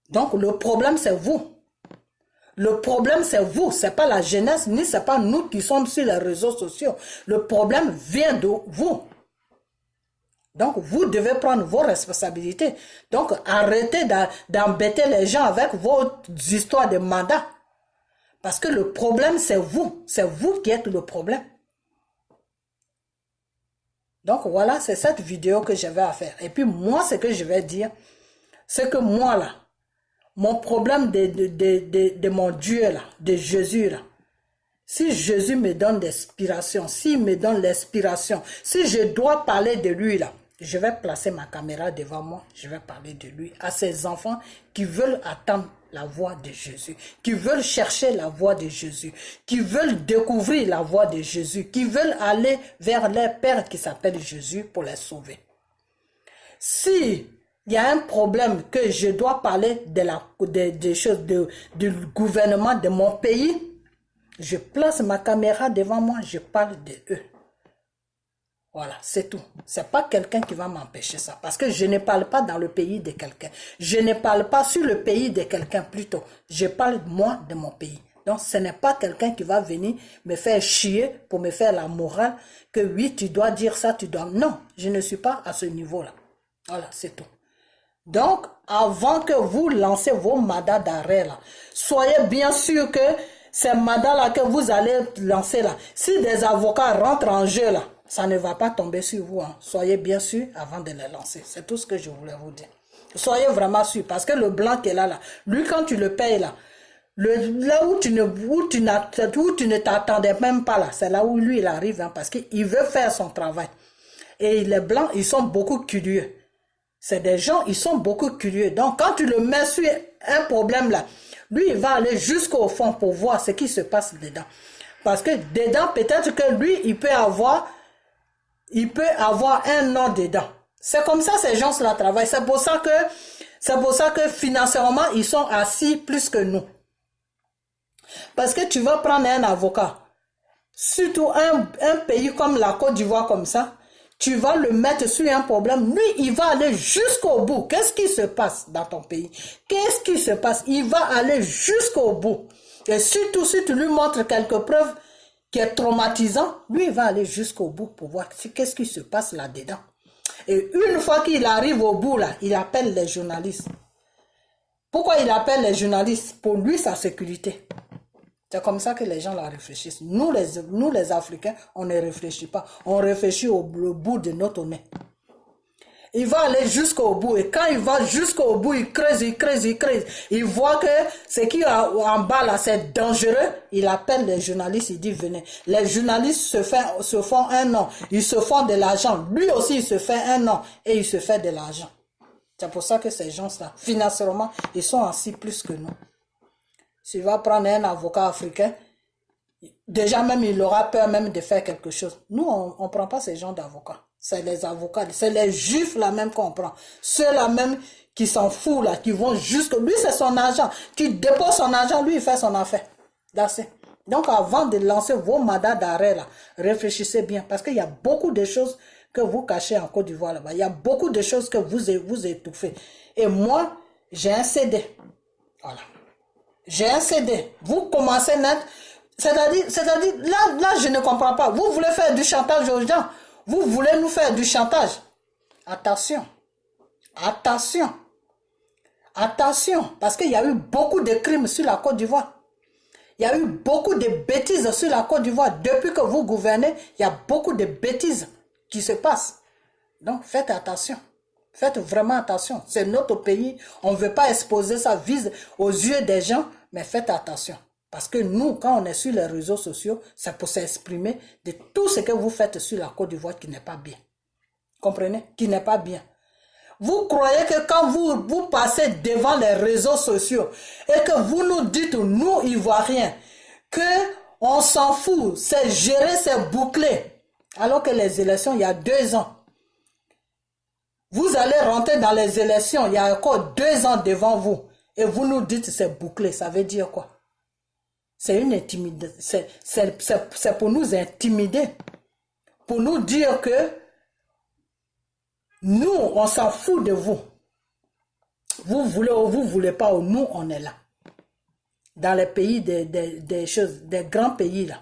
Donc le problème c'est vous. Le problème c'est vous, c'est pas la jeunesse, ni c'est pas nous qui sommes sur les réseaux sociaux. Le problème vient de vous. Donc, vous devez prendre vos responsabilités. Donc, arrêtez d'embêter les gens avec vos histoires de mandat. Parce que le problème, c'est vous. C'est vous qui êtes le problème. Donc, voilà, c'est cette vidéo que j'avais à faire. Et puis, moi, ce que je vais dire, c'est que moi, là, mon problème de mon Dieu, là, de Jésus, là, si Jésus me donne l'inspiration, s'il me donne l'inspiration, si je dois parler de lui, là, je vais placer ma caméra devant moi, je vais parler de lui à ces enfants qui veulent attendre la voix de Jésus, qui veulent chercher la voix de Jésus, qui veulent découvrir la voix de Jésus, qui veulent aller vers leur Père qui s'appelle Jésus pour les sauver. Si il y a un problème que je dois parler des choses du gouvernement de mon pays, je place ma caméra devant moi, je parle de eux. Voilà, c'est tout. C'est pas quelqu'un qui va m'empêcher ça. Parce que je ne parle pas dans le pays de quelqu'un. Je ne parle pas sur le pays de quelqu'un plutôt. Je parle moi de mon pays. Donc ce n'est pas quelqu'un qui va venir me faire chier pour me faire la morale que oui, tu dois dire ça, tu dois... Non, je ne suis pas à ce niveau-là. Voilà, c'est tout. Donc, avant que vous lancez vos mandats d'arrêt là, soyez bien sûr que ces mandats-là que vous allez lancer là, si des avocats rentrent en jeu là, ça ne va pas tomber sur vous. Hein. Soyez bien sûr avant de les lancer. C'est tout ce que je voulais vous dire. Soyez vraiment sûr. Parce que le blanc qui est là, lui, quand tu le payes là, là où tu ne t'attendais même pas là, c'est là où lui il arrive. Hein, parce qu'il veut faire son travail. Et les blancs, ils sont beaucoup curieux. C'est des gens, ils sont beaucoup curieux. Donc, quand tu le mets sur un problème là, lui, il va aller jusqu'au fond pour voir ce qui se passe dedans. Parce que dedans, peut-être que lui, il peut avoir un nom dedans. C'est comme ça ces gens-là travaillent. C'est pour ça que financièrement, ils sont assis plus que nous. Parce que tu vas prendre un avocat, surtout un pays comme la Côte d'Ivoire comme ça, tu vas le mettre sur un problème. Lui, il va aller jusqu'au bout. Qu'est-ce qui se passe dans ton pays? Qu'est-ce qui se passe? Il va aller jusqu'au bout. Et surtout, si tu lui montres quelques preuves qui est traumatisant, lui, il va aller jusqu'au bout pour voir qu'est-ce qui se passe là-dedans. Et une fois qu'il arrive au bout, là, il appelle les journalistes. Pourquoi il appelle les journalistes? Pour lui, sa sécurité. C'est comme ça que les gens la réfléchissent. Nous les Africains, on ne réfléchit pas. On réfléchit au bout de notre nez. Il va aller jusqu'au bout. Et quand il va jusqu'au bout, il creuse, il creuse, il creuse. Il voit que ce qui est en bas là, c'est dangereux. Il appelle les journalistes, il dit venez. Les journalistes se font un nom. Ils se font de l'argent. Lui aussi, il se fait un nom. Et il se fait de l'argent. C'est pour ça que ces gens-là, financièrement, ils sont assis plus que nous. Si tu vas prendre un avocat africain, déjà même il aura peur même de faire quelque chose. Nous, on ne prend pas ces gens d'avocats. C'est les avocats, c'est les juifs là même qu'on prend. Ceux-là même qui s'en foutent là, qui vont jusqu'au... Lui, c'est son argent. Qui dépose son argent, lui, il fait son affaire. Donc, avant de lancer vos mandats d'arrêt là, réfléchissez bien. Parce qu'il y a beaucoup de choses que vous cachez en Côte d'Ivoire là-bas. Il y a beaucoup de choses que vous étouffez. Et moi, j'ai un CD. Voilà. J'ai un CD. Vous commencez net. C'est-à-dire, là, je ne comprends pas. Vous voulez faire du chantage aux gens. Vous voulez nous faire du chantage. Attention. Attention. Attention. Parce qu'il y a eu beaucoup de crimes sur la Côte d'Ivoire. Il y a eu beaucoup de bêtises sur la Côte d'Ivoire. Depuis que vous gouvernez, il y a beaucoup de bêtises qui se passent. Donc, faites attention. Faites vraiment attention. C'est notre pays. On ne veut pas exposer ça vise aux yeux des gens, mais faites attention. Parce que nous, quand on est sur les réseaux sociaux, c'est pour s'exprimer de tout ce que vous faites sur la Côte d'Ivoire qui n'est pas bien. Comprenez? Qui n'est pas bien. Vous croyez que quand vous passez devant les réseaux sociaux et que vous nous dites, nous, Ivoiriens, qu'on s'en fout, c'est géré, c'est bouclé. Alors que les élections, il y a 2 ans, vous allez rentrer dans les élections, il y a encore 2 ans devant vous. Et vous nous dites c'est bouclé, ça veut dire quoi? C'est une intimidation. C'est pour nous intimider. Pour nous dire que nous, on s'en fout de vous. Vous voulez ou vous voulez pas, nous, on est là. Dans les pays des choses, des grands pays là.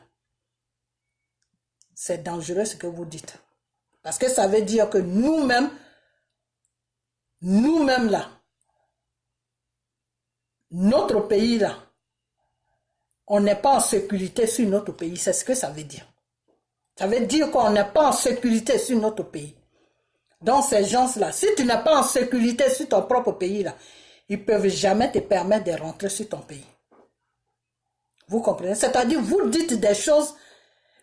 C'est dangereux ce que vous dites. Parce que ça veut dire que nous-mêmes là, notre pays là, on n'est pas en sécurité sur notre pays. C'est ce que ça veut dire. Ça veut dire qu'on n'est pas en sécurité sur notre pays. Donc ces gens-là, si tu n'es pas en sécurité sur ton propre pays là, ils ne peuvent jamais te permettre de rentrer sur ton pays. Vous comprenez? C'est-à-dire, vous dites des choses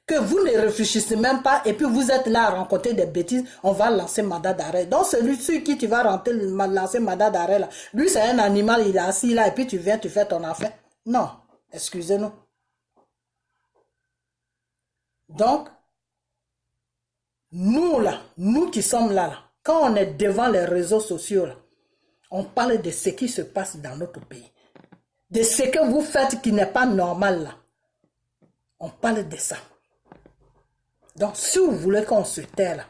que vous ne réfléchissez même pas et puis vous êtes là à rencontrer des bêtises, on va lancer mandat d'arrêt. Donc celui sur qui tu vas lancer mandat d'arrêt là, lui c'est un animal, il est assis là et puis tu viens, tu fais ton affaire. Non, excusez-nous. Donc, nous là, nous qui sommes là, quand on est devant les réseaux sociaux là, on parle de ce qui se passe dans notre pays. De ce que vous faites qui n'est pas normal là. On parle de ça. Donc, si vous voulez qu'on se taise là,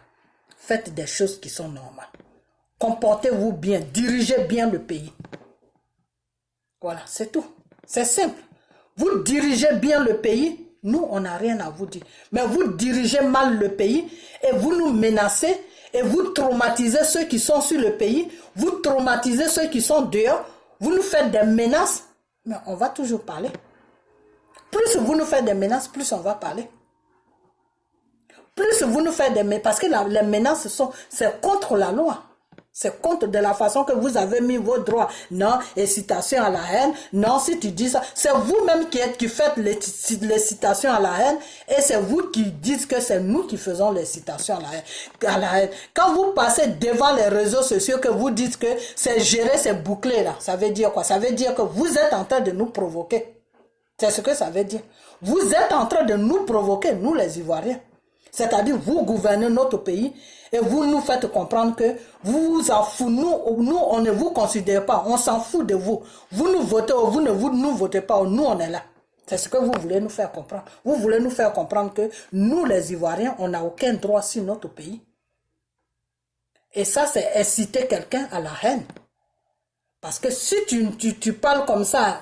faites des choses qui sont normales. Comportez-vous bien, dirigez bien le pays. Voilà, c'est tout. C'est simple. Vous dirigez bien le pays, nous, on n'a rien à vous dire. Mais vous dirigez mal le pays et vous nous menacez et vous traumatisez ceux qui sont sur le pays, vous traumatisez ceux qui sont dehors, vous nous faites des menaces, mais on va toujours parler. Plus vous nous faites des menaces, plus on va parler. Plus vous nous faites des menaces, parce que les menaces c'est contre la loi. C'est contre de la façon que vous avez mis vos droits. Non, incitation à la haine. Non, si tu dis ça, c'est vous-même qui faites l'incitation à la haine et c'est vous qui dites que c'est nous qui faisons l'incitation à la haine. Quand vous passez devant les réseaux sociaux que vous dites que c'est géré, c'est bouclé là, ça veut dire quoi? Ça veut dire que vous êtes en train de nous provoquer. C'est ce que ça veut dire. Vous êtes en train de nous provoquer, nous les Ivoiriens. C'est-à-dire, vous gouvernez notre pays et vous nous faites comprendre que vous vous en foutez. Nous, on ne vous considère pas. On s'en fout de vous. Vous nous votez ou vous ne nous votez pas. Nous, on est là. C'est ce que vous voulez nous faire comprendre. Vous voulez nous faire comprendre que nous, les Ivoiriens, on n'a aucun droit sur notre pays. Et ça, c'est inciter quelqu'un à la haine. Parce que si tu parles comme ça,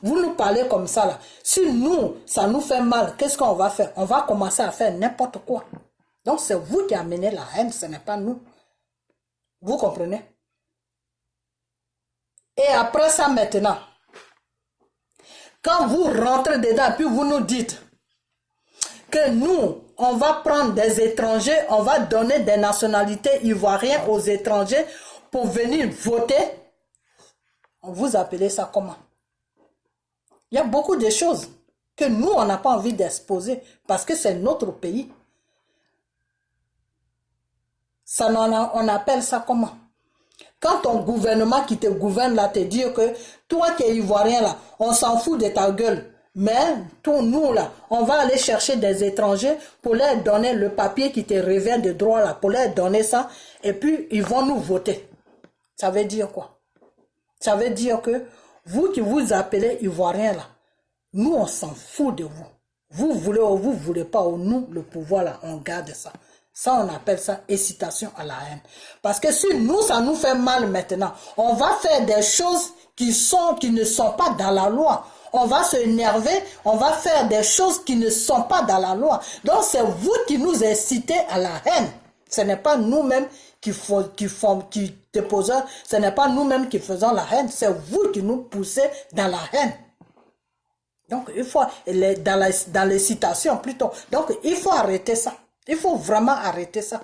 vous nous parlez comme ça là, si nous, ça nous fait mal, qu'est-ce qu'on va faire? On va commencer à faire n'importe quoi. Donc c'est vous qui amenez la haine, ce n'est pas nous. Vous comprenez? Et après ça maintenant, quand vous rentrez dedans, puis vous nous dites que nous, on va prendre des étrangers, on va donner des nationalités ivoiriennes aux étrangers pour venir voter, vous appelez ça comment? Il y a beaucoup de choses que nous, on n'a pas envie d'exposer parce que c'est notre pays. Ça, on appelle ça comment? Quand ton gouvernement qui te gouverne là te dit que toi qui es ivoirien là, on s'en fout de ta gueule. Mais nous là, on va aller chercher des étrangers pour leur donner le papier qui te revient de droit là, pour leur donner ça et puis ils vont nous voter. Ça veut dire quoi? Ça veut dire que vous qui vous appelez Ivoiriens là, nous on s'en fout de vous. Vous voulez ou vous voulez pas, ou nous le pouvoir là, on garde ça. Ça on appelle ça incitation à la haine. Parce que si nous ça nous fait mal maintenant, on va faire des choses qui ne sont pas dans la loi. On va se énerver, on va faire des choses qui ne sont pas dans la loi. Donc c'est vous qui nous incitez à la haine. Ce n'est pas nous-mêmes qui déposons, ce n'est pas nous-mêmes qui faisons la haine, c'est vous qui nous poussez dans la haine. Donc, il faut, dans les citations plutôt, donc il faut arrêter ça. Il faut vraiment arrêter ça.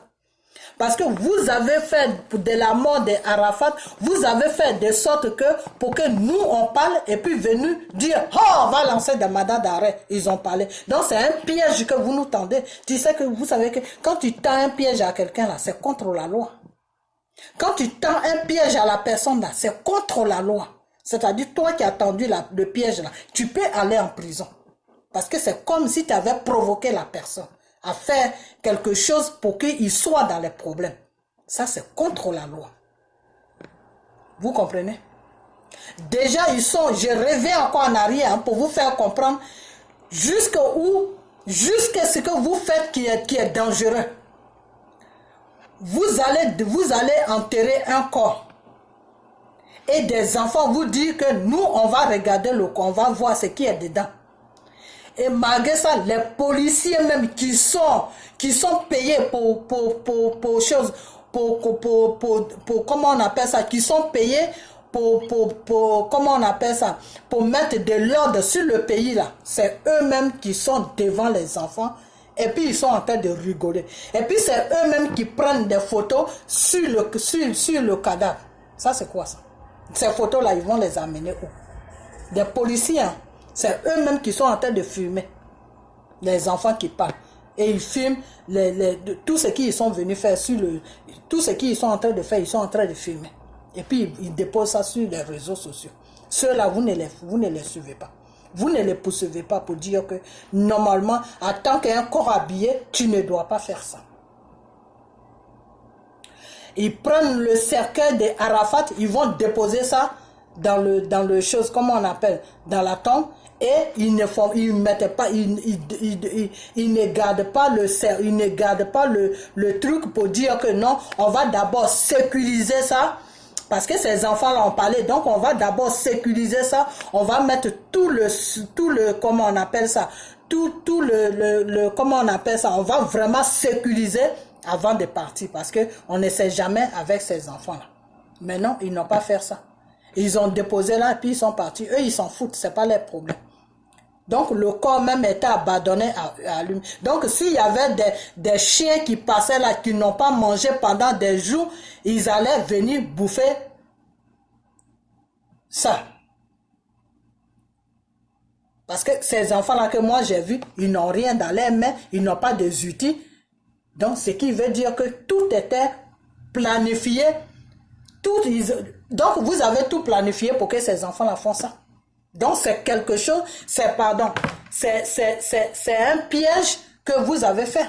Parce que vous avez fait de la mort d'Arafat, vous avez fait de sorte que, pour que nous on parle, et puis venu dire, oh, on va lancer des mandats d'arrêt. Ils ont parlé. Donc c'est un piège que vous nous tendez. Tu sais que vous savez que quand tu tends un piège à quelqu'un là, c'est contre la loi. Quand tu tends un piège à la personne là, c'est contre la loi. C'est-à-dire, toi qui as tendu le piège là, tu peux aller en prison. Parce que c'est comme si tu avais provoqué la personne à faire quelque chose pour qu'il soit dans les problèmes. Ça, c'est contre la loi. Vous comprenez? Déjà, je reviens encore en arrière pour vous faire comprendre jusqu'à ce que vous faites qui est dangereux. Vous allez enterrer un corps. Et des enfants vous disent que nous, on va regarder le corps, on va voir ce qui est dedans. Et malgré ça, les policiers même qui sont payés pour comment on appelle ça, qui sont payés comment on appelle ça, pour mettre de l'ordre sur le pays là, c'est eux-mêmes qui sont devant les enfants et puis ils sont en train de rigoler. Et puis c'est eux-mêmes qui prennent des photos sur le cadavre. Ça c'est quoi ça? Ces photos là, ils vont les amener où? Des policiers, hein? C'est eux-mêmes qui sont en train de fumer. Les enfants qui parlent. Et ils filment tout ce qu'ils sont venus faire sur tout ce qu'ils sont en train de faire, ils sont en train de filmer. Et puis ils déposent ça sur les réseaux sociaux. Ceux-là, vous ne les suivez pas. Vous ne les poursuivez pas pour dire que normalement, en tant qu'un corps habillé, tu ne dois pas faire ça. Ils prennent le cercueil de Arafat, ils vont déposer ça dans le chose, comment on appelle, dans la tombe, et ils ne gardent pas le truc pour dire que non, on va d'abord sécuriser ça. Parce que ces enfants-là ont parlé, donc on va d'abord sécuriser ça, on va mettre tout le comment on appelle ça, comment on appelle ça, on va vraiment sécuriser avant de partir, parce que on ne sait jamais avec ces enfants-là. Mais non, ils n'ont pas fait ça. Ils ont déposé là, et puis ils sont partis. Eux, ils s'en foutent, c'est pas leur problème. Donc le corps même était abandonné à lui. Donc s'il y avait des chiens qui passaient là, qui n'ont pas mangé pendant des jours, ils allaient venir bouffer ça. Parce que ces enfants-là que moi j'ai vus, ils n'ont rien dans leurs mains, ils n'ont pas des outils. Donc ce qui veut dire que tout était planifié. Donc vous avez tout planifié pour que ces enfants-là font ça. Donc c'est quelque chose, c'est un piège que vous avez fait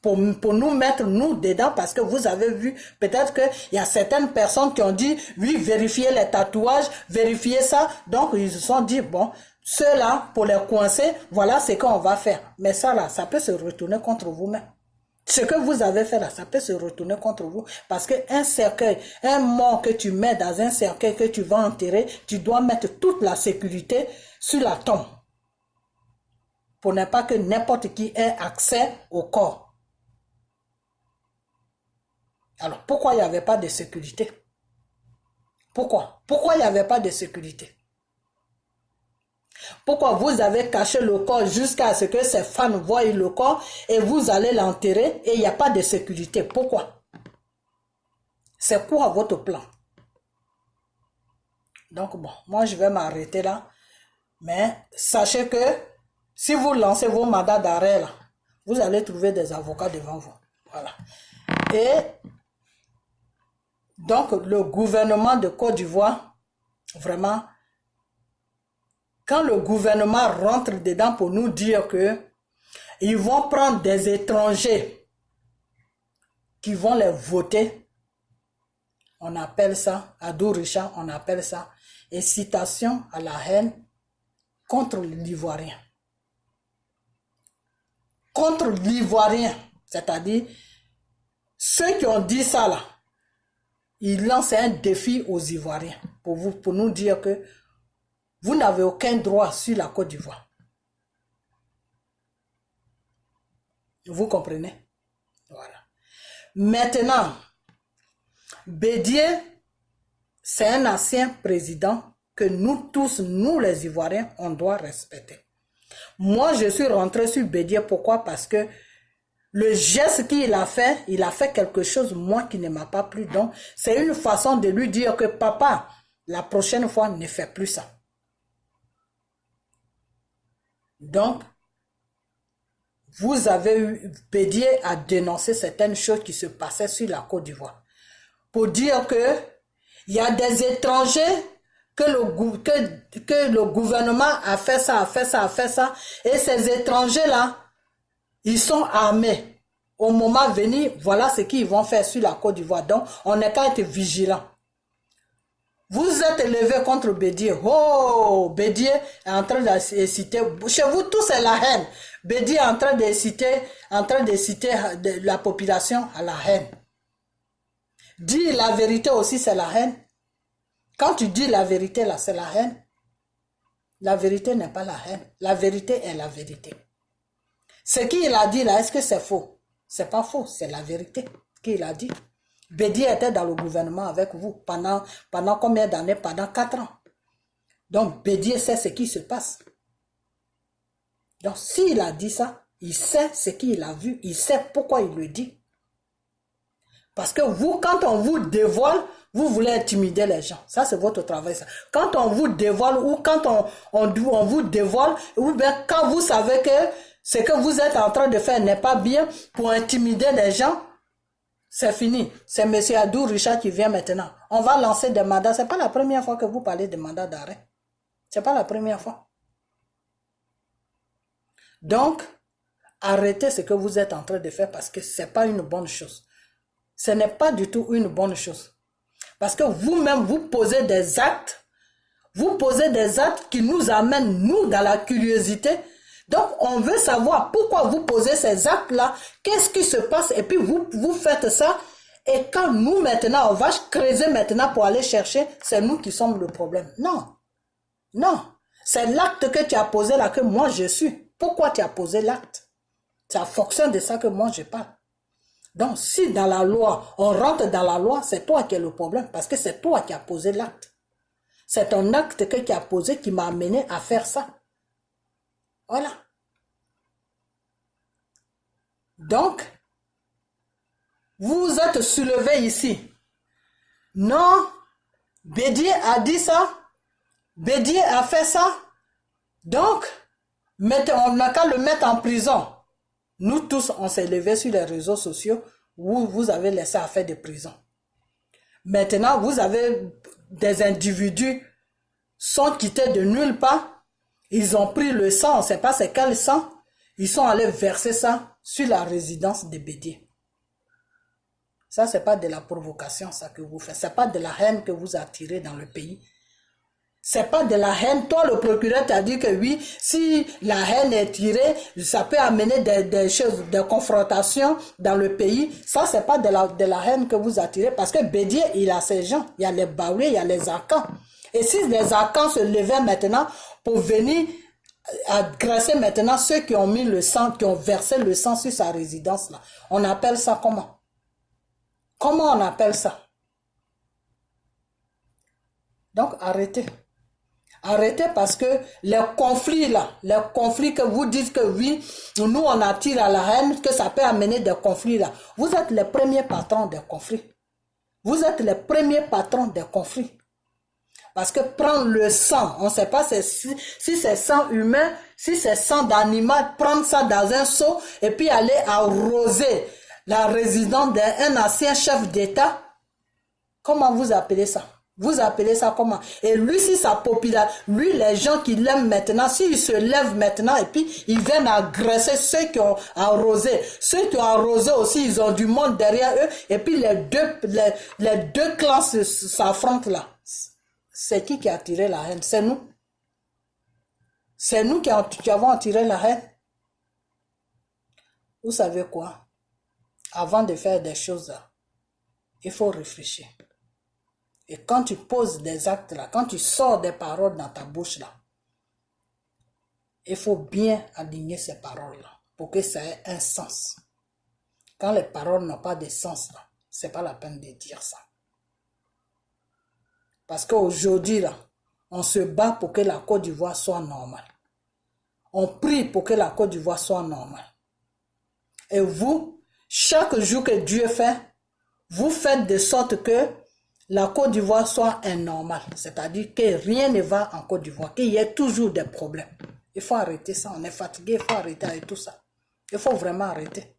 pour nous mettre nous dedans, parce que vous avez vu, peut-être qu'il y a certaines personnes qui ont dit, oui, vérifiez les tatouages, vérifiez ça. Donc ils se sont dit, bon, ceux-là, pour les coincer, voilà ce qu'on va faire. Mais ça là, ça peut se retourner contre vous-même. Ce que vous avez fait là, ça peut se retourner contre vous. Parce qu'un cercueil, un mort que tu mets dans un cercueil que tu vas enterrer, tu dois mettre toute la sécurité sur la tombe. Pour ne pas que n'importe qui ait accès au corps. Alors, pourquoi il n'y avait pas de sécurité? Pourquoi? Pourquoi il n'y avait pas de sécurité? Pourquoi vous avez caché le corps jusqu'à ce que ces femmes voient le corps et vous allez l'enterrer et il n'y a pas de sécurité? Pourquoi? C'est quoi votre plan? Donc bon, moi je vais m'arrêter là. Mais sachez que si vous lancez vos mandats d'arrêt là, vous allez trouver des avocats devant vous. Voilà. Et donc le gouvernement de Côte d'Ivoire, vraiment, quand le gouvernement rentre dedans pour nous dire que ils vont prendre des étrangers qui vont les voter, on appelle ça, Adou Richard, on appelle ça incitation à la haine contre l'Ivoirien. Contre l'Ivoirien, c'est-à-dire ceux qui ont dit ça là, ils lancent un défi aux Ivoiriens pour nous dire que vous n'avez aucun droit sur la Côte d'Ivoire. Vous comprenez? Voilà. Maintenant, Bédié, c'est un ancien président que nous tous, nous les Ivoiriens, on doit respecter. Moi, je suis rentré sur Bédié. Pourquoi? Parce que le geste qu'il a fait quelque chose, moi, qui ne m'a pas plu. Donc, c'est une façon de lui dire que papa, la prochaine fois, ne fais plus ça. Donc, vous avez eu Bédié à dénoncer certaines choses qui se passaient sur la Côte d'Ivoire. Pour dire que il y a des étrangers que le gouvernement a fait ça. Et ces étrangers-là, ils sont armés. Au moment venu, voilà ce qu'ils vont faire sur la Côte d'Ivoire. Donc, on n'est qu'à être vigilant. Vous êtes élevé contre Bédié. Oh, Bédié est en train de citer. Chez vous, tout c'est la haine. Bédié est en train de citer la population à la haine. Dire la vérité aussi, c'est la haine. Quand tu dis la vérité, là, c'est la haine. La vérité n'est pas la haine. La vérité est la vérité. Ce qu'il a dit là, est-ce que c'est faux? C'est pas faux, c'est la vérité qu'il a dit. Bédié était dans le gouvernement avec vous pendant combien d'années? Pendant 4 ans. Donc Bédié sait ce qui se passe. Donc s'il a dit ça, il sait ce qu'il a vu, il sait pourquoi il le dit. Parce que vous, quand on vous dévoile, vous voulez intimider les gens. Ça, c'est votre travail. Ça. Quand on vous dévoile ou quand on vous dévoile, ou bien quand vous savez que ce que vous êtes en train de faire n'est pas bien pour intimider les gens, c'est fini. C'est M. Adou Richard qui vient maintenant. On va lancer des mandats. Ce n'est pas la première fois que vous parlez de mandats d'arrêt. Ce n'est pas la première fois. Donc, arrêtez ce que vous êtes en train de faire parce que ce n'est pas une bonne chose. Ce n'est pas du tout une bonne chose. Parce que vous-même, vous posez des actes. Vous posez des actes qui nous amènent, nous, dans la curiosité. Donc, on veut savoir pourquoi vous posez ces actes-là, qu'est-ce qui se passe, et puis vous faites ça. Et quand nous, maintenant, on va creuser maintenant pour aller chercher, c'est nous qui sommes le problème. Non. Non. C'est l'acte que tu as posé là que moi je suis. Pourquoi tu as posé l'acte? C'est en fonction de ça que moi je parle. Donc, si dans la loi, on rentre dans la loi, c'est toi qui es le problème, parce que c'est toi qui as posé l'acte. C'est ton acte que tu as posé qui m'a amené à faire ça. Voilà. Donc, vous êtes soulevé ici. Non, Bédier a dit ça. Bédier a fait ça. Donc, on n'a qu'à le mettre en prison. Nous tous, on s'est levés sur les réseaux sociaux où vous avez laissé à faire des prisons. Maintenant, vous avez des individus sont quittés de nulle part. Ils ont pris le sang, on ne sait pas c'est quel sang. Ils sont allés verser ça sur la résidence de Bédier. Ça, ce n'est pas de la provocation, ça que vous faites. Ce n'est pas de la haine que vous attirez dans le pays. Ce n'est pas de la haine. Toi, le procureur t'a dit que oui, si la haine est tirée, ça peut amener des choses, des confrontations dans le pays. Ça, ce n'est pas de la haine que vous attirez. Parce que Bédier, il a ses gens. Il y a les Baoués, il y a les Akans. Et si les Akans se levaient maintenant pour venir agresser maintenant ceux qui ont mis le sang, qui ont versé le sang sur sa résidence, là, on appelle ça comment? Comment on appelle ça? Donc, arrêtez. Arrêtez parce que les conflits là, les conflits que vous dites que oui, nous on attire à la haine, que ça peut amener des conflits là. Vous êtes les premiers patrons des conflits. Vous êtes les premiers patrons des conflits. Parce que prendre le sang, on ne sait pas si c'est sang humain, si c'est sang d'animal, prendre ça dans un seau et puis aller arroser la résidence d'un ancien chef d'État. Comment vous appelez ça? Vous appelez ça comment? Et lui, si sa population, lui, les gens qui l'aiment maintenant, s'ils se lèvent maintenant et puis ils viennent agresser ceux qui ont arrosé. Ceux qui ont arrosé aussi, ils ont du monde derrière eux et puis les deux clans s'affrontent là. C'est qui a tiré la haine? C'est nous. C'est nous qui avons attiré la haine. Vous savez quoi? Avant de faire des choses là, il faut réfléchir. Et quand tu poses des actes là, quand tu sors des paroles dans ta bouche là, il faut bien aligner ces paroles là pour que ça ait un sens. Quand les paroles n'ont pas de sens là, c'est pas la peine de dire ça. Parce qu'aujourd'hui là, on se bat pour que la Côte d'Ivoire soit normale. On prie pour que la Côte d'Ivoire soit normale. Et vous, chaque jour que Dieu fait, vous faites de sorte que la Côte d'Ivoire soit anormale. C'est-à-dire que rien ne va en Côte d'Ivoire, qu'il y ait toujours des problèmes. Il faut arrêter ça, on est fatigué, il faut arrêter avec tout ça. Il faut vraiment arrêter.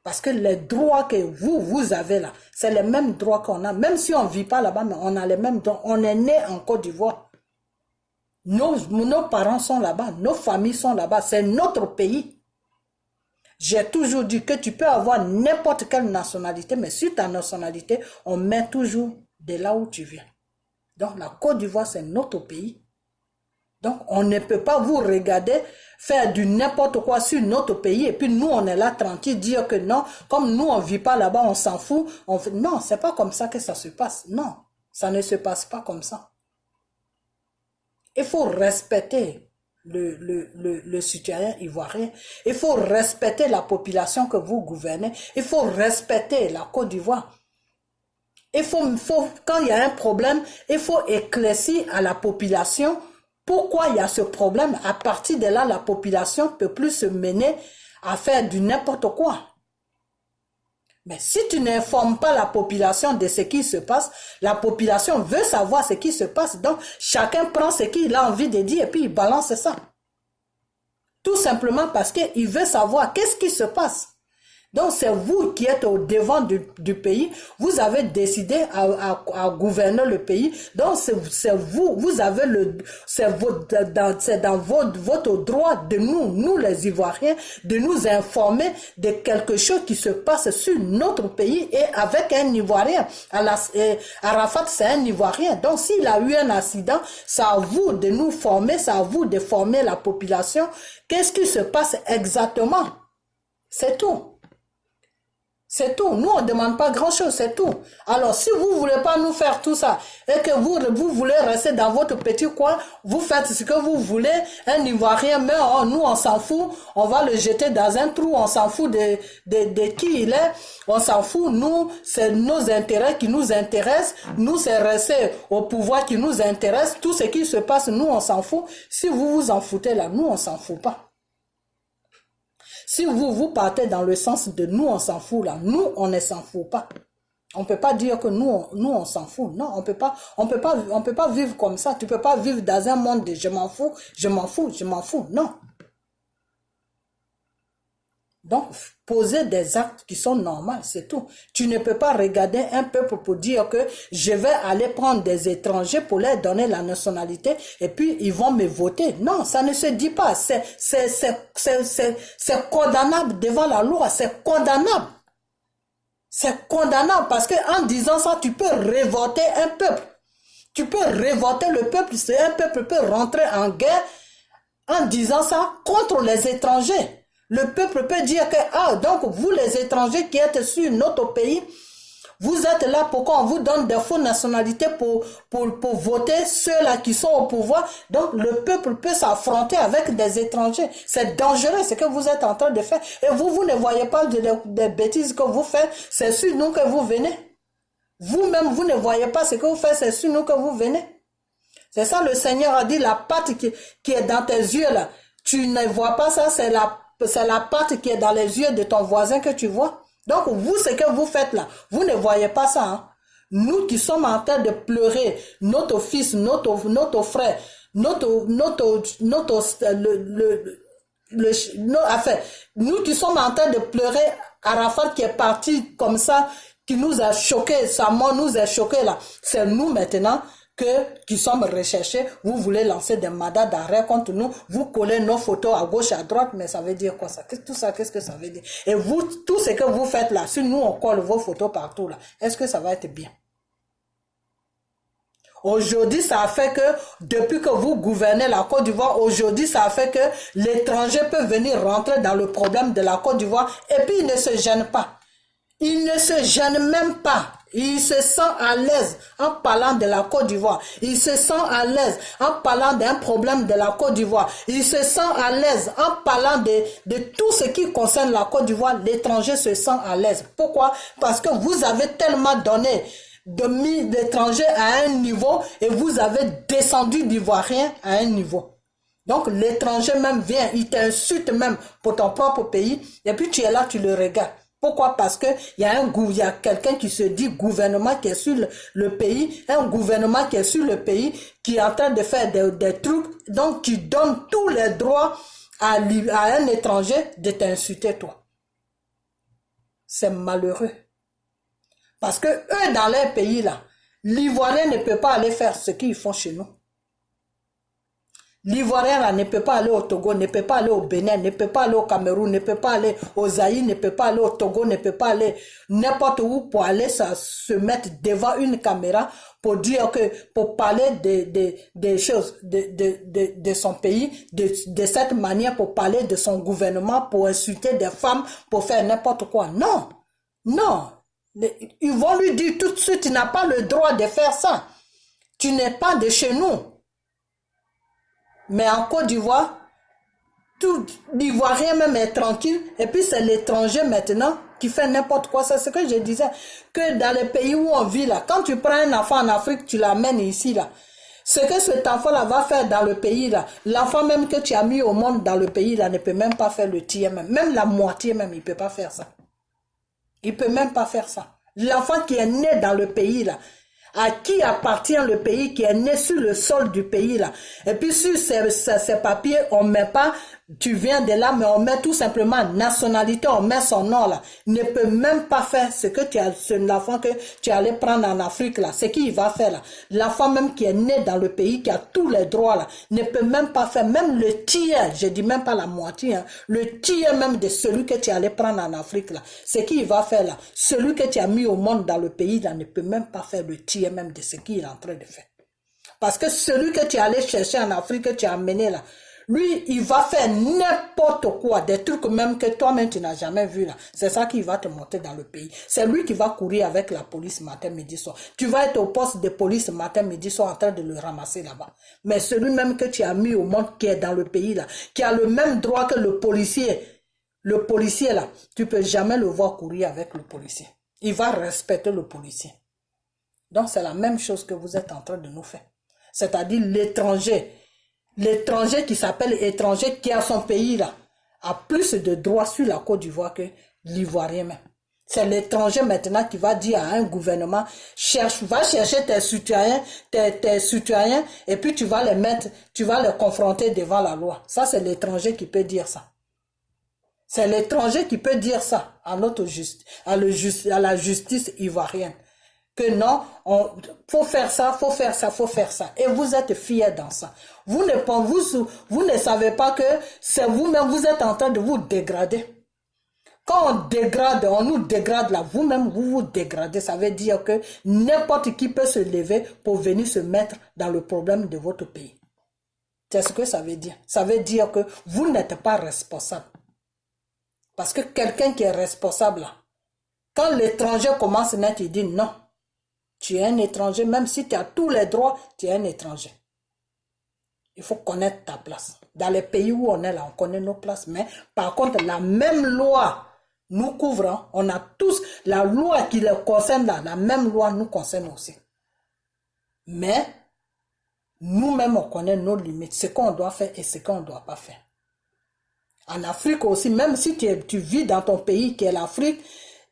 Parce que les droits que vous avez là, c'est les mêmes droits qu'on a. Même si on ne vit pas là-bas, mais on a les mêmes droits. On est né en Côte d'Ivoire. Nos parents sont là-bas, nos familles sont là-bas. C'est notre pays. J'ai toujours dit que tu peux avoir n'importe quelle nationalité, mais sur ta nationalité, on met toujours de là où tu viens. Donc la Côte d'Ivoire, c'est notre pays. Donc on ne peut pas vous regarder faire du n'importe quoi sur notre pays et puis nous on est là tranquille dire que non, comme nous on ne vit pas là-bas, on s'en fout. Non, c'est pas comme ça que ça se passe. Non, ça ne se passe pas comme ça. Il faut respecter le citoyen ivoirien. Il faut respecter la population que vous gouvernez. Il faut respecter la Côte d'Ivoire. Quand il y a un problème, il faut éclaircir à la population pourquoi il y a ce problème. À partir de là, la population ne peut plus se mener à faire du n'importe quoi. Mais si tu n'informes pas la population de ce qui se passe, la population veut savoir ce qui se passe. Donc, chacun prend ce qu'il a envie de dire et puis il balance ça. Tout simplement parce qu'il veut savoir qu'est-ce qui se passe. Donc, c'est vous qui êtes au devant du pays. Vous avez décidé à gouverner le pays. Donc, c'est vous avez c'est dans votre droit de nous les Ivoiriens, de nous informer de quelque chose qui se passe sur notre pays et avec un Ivoirien. Arafat, c'est un Ivoirien. Donc, s'il a eu un accident, c'est à vous de nous former, c'est à vous de former la population. Qu'est-ce qui se passe exactement? C'est tout. C'est tout. Nous, on ne demande pas grand-chose, c'est tout. Alors, si vous ne voulez pas nous faire tout ça et que vous voulez rester dans votre petit coin, vous faites ce que vous voulez, un Ivoirien, mais nous, on s'en fout, on va le jeter dans un trou, on s'en fout de qui il est, on s'en fout, nous, c'est nos intérêts qui nous intéressent, nous, c'est rester au pouvoir qui nous intéresse, tout ce qui se passe, nous, on s'en fout. Si vous vous en foutez là, nous, on s'en fout pas. Si vous partez dans le sens de nous, on s'en fout là, nous, on ne s'en fout pas. On peut pas dire que nous on s'en fout. Non, on peut pas vivre comme ça. Tu peux pas vivre dans un monde de je m'en fous, je m'en fous, je m'en fous. Non. Donc, poser des actes qui sont normaux, c'est tout. Tu ne peux pas regarder un peuple pour dire que je vais aller prendre des étrangers pour leur donner la nationalité et puis ils vont me voter. Non, ça ne se dit pas. C'est condamnable devant la loi. C'est condamnable. C'est condamnable parce qu'en disant ça, tu peux révolter un peuple. Tu peux révolter le peuple. Un peuple peut rentrer en guerre en disant ça contre les étrangers. Le peuple peut dire que, donc vous les étrangers qui êtes sur notre pays, vous êtes là pour qu'on vous donne des fausses nationalités pour voter ceux-là qui sont au pouvoir. Donc le peuple peut s'affronter avec des étrangers. C'est dangereux ce que vous êtes en train de faire. Et vous ne voyez pas des bêtises que vous faites. C'est sur nous que vous venez. Vous-même, vous ne voyez pas ce que vous faites. C'est sur nous que vous venez. C'est ça le Seigneur a dit, la patte qui est dans tes yeux là. Tu ne vois pas ça, c'est la patte qui est dans les yeux de ton voisin que tu vois. Donc, vous, ce que vous faites là, vous ne voyez pas ça. Hein? Nous qui sommes en train de pleurer, notre fils, notre frère, enfin, nous qui sommes en train de pleurer, Arafat qui est parti comme ça, qui nous a choqués, sa mort nous a choqués là. C'est nous maintenant qui sommes recherchés, vous voulez lancer des mandats d'arrêt contre nous, vous collez nos photos à gauche, à droite, mais ça veut dire quoi ça? Tout ça, qu'est-ce que ça veut dire? Et vous, tout ce que vous faites là, si nous on colle vos photos partout là, est-ce que ça va être bien? Aujourd'hui, ça a fait que, depuis que vous gouvernez la Côte d'Ivoire, aujourd'hui, ça a fait que l'étranger peut venir rentrer dans le problème de la Côte d'Ivoire et puis il ne se gêne pas. Il ne se gêne même pas. Il se sent à l'aise en parlant de la Côte d'Ivoire. Il se sent à l'aise en parlant d'un problème de la Côte d'Ivoire. Il se sent à l'aise en parlant de tout ce qui concerne la Côte d'Ivoire. L'étranger se sent à l'aise. Pourquoi? Parce que vous avez tellement donné d'étrangers à un niveau et vous avez descendu d'Ivoiriens à un niveau. Donc l'étranger même vient, il t'insulte même pour ton propre pays et puis tu es là, tu le regardes. Pourquoi? Parce que il y a quelqu'un qui se dit gouvernement qui est sur le pays, un gouvernement qui est sur le pays, qui est en train de faire des trucs, donc qui donne tous les droits à un étranger de t'insulter toi. C'est malheureux. Parce que eux, dans leur pays là, l'Ivoirien ne peut pas aller faire ce qu'ils font chez nous. L'Ivoirien là ne peut pas aller au Togo, ne peut pas aller au Bénin, ne peut pas aller au Cameroun, ne peut pas aller au Zaïre, ne peut pas aller au Togo, ne peut pas aller n'importe où pour aller se mettre devant une caméra pour dire que, pour parler des choses de son pays, de cette manière, pour parler de son gouvernement, pour insulter des femmes, pour faire n'importe quoi. Non, non. Ils vont lui dire tout de suite, tu n'as pas le droit de faire ça. Tu n'es pas de chez nous. Mais en Côte d'Ivoire, tout l'Ivoirien même est tranquille. Et puis c'est l'étranger maintenant qui fait n'importe quoi. C'est ce que je disais. Que dans les pays où on vit là, quand tu prends un enfant en Afrique, tu l'amènes ici là. Ce que cet enfant-là va faire dans le pays là, l'enfant même que tu as mis au monde dans le pays là ne peut même pas faire le tiers même. Même la moitié même, il ne peut pas faire ça. Il ne peut même pas faire ça. L'enfant qui est né dans le pays là, à qui appartient le pays, qui est né sur le sol du pays là. Et puis sur ces papiers, on ne met pas tu viens de là, mais on met tout simplement nationalité, on met son nom là. Il ne peut même pas faire ce que tu as, l'enfant que tu allais prendre en Afrique là. Ce qu'il va faire là. L'enfant même qui est né dans le pays, qui a tous les droits là, ne peut même pas faire, même le tiers, je dis même pas la moitié, hein, le tiers même de celui que tu allais prendre en Afrique là. Ce qu'il va faire là. Celui que tu as mis au monde dans le pays là ne peut même pas faire le tiers même de ce qu'il est en train de faire. Parce que celui que tu es allé chercher en Afrique, que tu as amené là, lui, il va faire n'importe quoi, des trucs même que toi-même tu n'as jamais vu là. C'est ça qui va te monter dans le pays. C'est lui qui va courir avec la police matin, midi, soir. Tu vas être au poste de police matin, midi, soir en train de le ramasser là-bas. Mais celui même que tu as mis au monde qui est dans le pays là, qui a le même droit que le policier là, tu peux jamais le voir courir avec le policier. Il va respecter le policier. Donc c'est la même chose que vous êtes en train de nous faire. C'est-à-dire l'étranger. L'étranger qui s'appelle étranger, qui a son pays là, a plus de droits sur la Côte d'Ivoire que l'Ivoirien même. C'est l'étranger maintenant qui va dire à un gouvernement, va chercher tes citoyens, et puis tu vas les mettre, tu vas les confronter devant la loi. Ça, c'est l'étranger qui peut dire ça. C'est l'étranger qui peut dire ça à la justice ivoirienne. Que non, faut faire ça, faut faire ça, faut faire ça. Et vous êtes fiers dans ça. Vous ne savez pas que c'est vous-même, vous êtes en train de vous dégrader. Quand on nous dégrade là, vous-même, vous vous dégradez. Ça veut dire que n'importe qui peut se lever pour venir se mettre dans le problème de votre pays. C'est ce que ça veut dire. Ça veut dire que vous n'êtes pas responsable. Parce que quelqu'un qui est responsable là, quand l'étranger commence à mettre, il dit non. Tu es un étranger, même si tu as tous les droits, tu es un étranger. Il faut connaître ta place. Dans les pays où on est là, on connaît nos places. Mais par contre, la même loi nous couvre. Hein. On a tous la loi qui les concerne là. La même loi nous concerne aussi. Mais nous-mêmes, on connaît nos limites. Ce qu'on doit faire et ce qu'on ne doit pas faire. En Afrique aussi, même si tu vis dans ton pays qui est l'Afrique,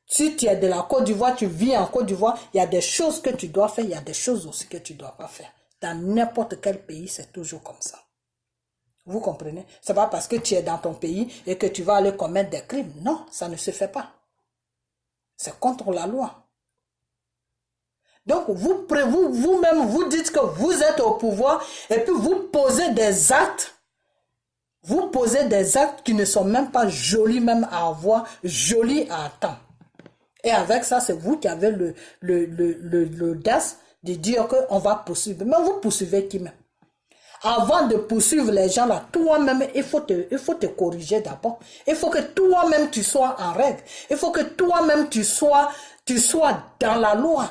si tu es de la Côte d'Ivoire, tu vis en Côte d'Ivoire, il y a des choses que tu dois faire, il y a des choses aussi que tu ne dois pas faire. Dans n'importe quel pays, c'est toujours comme ça. Vous comprenez? Ce n'est pas parce que tu es dans ton pays et que tu vas aller commettre des crimes. Non, ça ne se fait pas. C'est contre la loi. Donc, vous-même, vous dites que vous êtes au pouvoir et puis vous posez des actes. Vous posez des actes qui ne sont même pas jolis même à avoir, jolis à attendre. Et avec ça, c'est vous qui avez l'audace de dire qu'on va poursuivre. Mais vous poursuivez qui même? Avant de poursuivre les gens là, toi-même, il faut te corriger d'abord. Il faut que toi-même tu sois en règle. Il faut que toi-même tu sois dans la loi.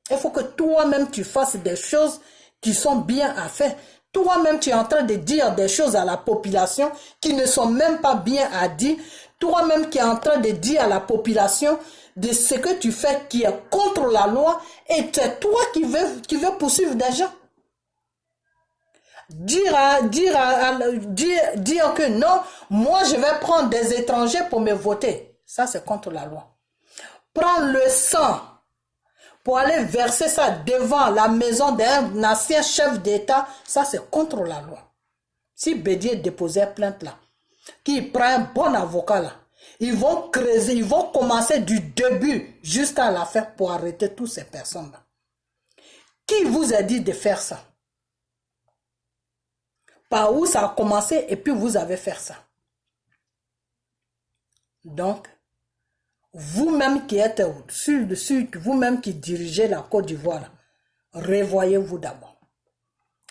Il faut que toi-même tu fasses des choses qui sont bien à faire. Toi-même tu es en train de dire des choses à la population qui ne sont même pas bien à dire. Toi-même qui es en train de dire à la population de ce que tu fais qui est contre la loi et c'est toi qui veux poursuivre des gens. Dire que non, moi je vais prendre des étrangers pour me voter. Ça c'est contre la loi. Prendre le sang pour aller verser ça devant la maison d'un ancien chef d'État, ça c'est contre la loi. Si Bédier déposait plainte là, qui prend un bon avocat là, ils vont creuser, ils vont commencer du début jusqu'à la fin pour arrêter toutes ces personnes-là. Qui vous a dit de faire ça? Par où ça a commencé et puis vous avez fait ça. Donc, vous-même qui êtes vous-même qui dirigez la Côte d'Ivoire, revoyez-vous d'abord.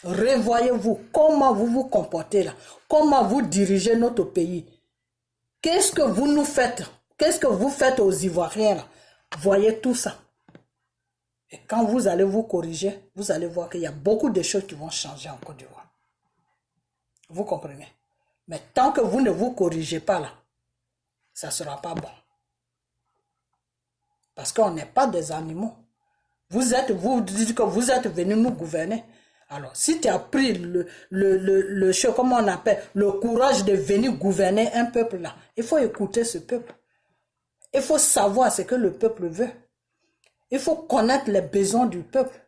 Revoyez-vous comment vous vous comportez là, comment vous dirigez notre pays. Qu'est-ce que vous nous faites? Qu'est-ce que vous faites aux Ivoiriens là? Voyez tout ça. Et quand vous allez vous corriger, vous allez voir qu'il y a beaucoup de choses qui vont changer en Côte d'Ivoire. Vous comprenez? Mais tant que vous ne vous corrigez pas là, ça ne sera pas bon. Parce qu'on n'est pas des animaux. Vous dites que vous êtes venus nous gouverner. Alors, si tu as pris comment on appelle, le courage de venir gouverner un peuple là, il faut écouter ce peuple. Il faut savoir ce que le peuple veut. Il faut connaître les besoins du peuple.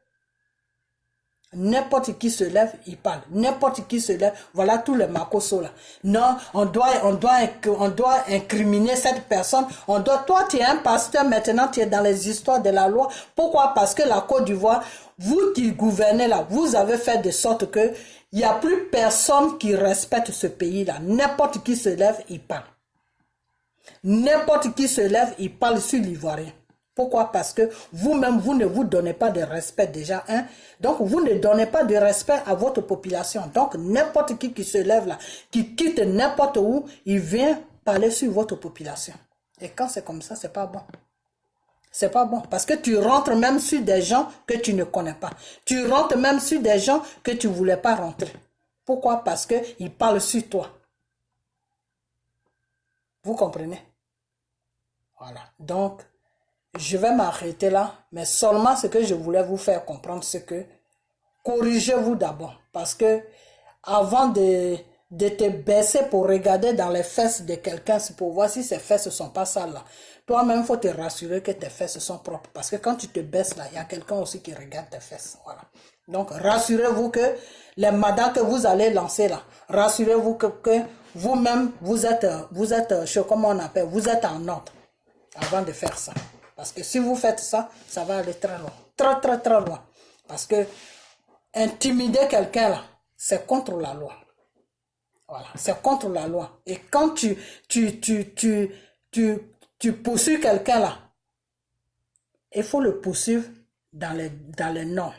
N'importe qui se lève, il parle. N'importe qui se lève, voilà tous les makosos là. Non, on doit incriminer cette personne. Toi, tu es un pasteur, maintenant tu es dans les histoires de la loi. Pourquoi? Parce que la Côte d'Ivoire, vous qui gouvernez là, vous avez fait de sorte que il n'y a plus personne qui respecte ce pays-là. N'importe qui se lève, il parle. N'importe qui se lève, il parle sur l'Ivoirien. Pourquoi? Parce que vous-même, vous ne vous donnez pas de respect déjà. Hein? Donc, vous ne donnez pas de respect à votre population. Donc, n'importe qui se lève là, qui quitte n'importe où, il vient parler sur votre population. Et quand c'est comme ça, c'est pas bon. C'est pas bon. Parce que tu rentres même sur des gens que tu ne connais pas. Tu rentres même sur des gens que tu ne voulais pas rentrer. Pourquoi? Parce qu'ils parlent sur toi. Vous comprenez? Voilà. Donc, je vais m'arrêter là, mais seulement ce que je voulais vous faire comprendre, c'est que corrigez-vous d'abord. Parce que avant de te baisser pour regarder dans les fesses de quelqu'un, c'est pour voir si ses fesses ne sont pas sales là. Toi-même, il faut te rassurer que tes fesses sont propres. Parce que quand tu te baisses là, il y a quelqu'un aussi qui regarde tes fesses. Voilà. Donc, rassurez-vous que les madames que vous allez lancer là, rassurez-vous que vous-même, vous êtes, comment on appelle, vous êtes en ordre avant de faire ça. Parce que si vous faites ça, ça va aller très loin. Très, très, très loin. Parce que intimider quelqu'un là, c'est contre la loi. Voilà, c'est contre la loi. Et quand tu poursuis quelqu'un là, il faut le poursuivre dans les normes.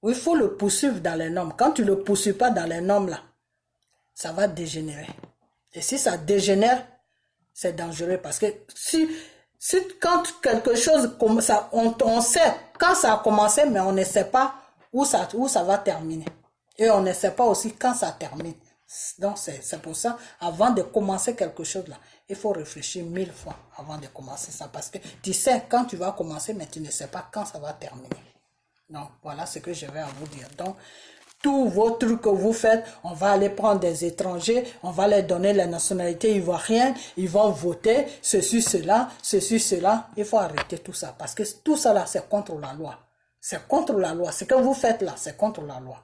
Il faut le poursuivre dans les normes. Quand tu ne le poursuis pas dans les normes là, ça va dégénérer. Et si ça dégénère, c'est dangereux parce que si quand quelque chose comme ça, on sait quand ça a commencé, mais on ne sait pas où ça va terminer. Et on ne sait pas aussi quand ça termine. Donc c'est pour ça, avant de commencer quelque chose là, il faut réfléchir 1000 fois avant de commencer ça. Parce que tu sais quand tu vas commencer, mais tu ne sais pas quand ça va terminer. Donc voilà ce que je vais à vous dire. Donc, tous vos trucs que vous faites, on va aller prendre des étrangers, on va leur donner la nationalité ivoirienne, ils vont voter, ceci, cela. Il faut arrêter tout ça parce que tout ça là, c'est contre la loi. C'est contre la loi. Ce que vous faites là, c'est contre la loi.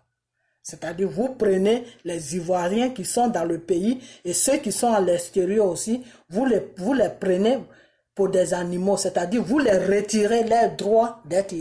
C'est-à-dire, vous prenez les Ivoiriens qui sont dans le pays et ceux qui sont à l'extérieur aussi, vous les prenez pour des animaux, c'est-à-dire vous les retirez leur droit d'être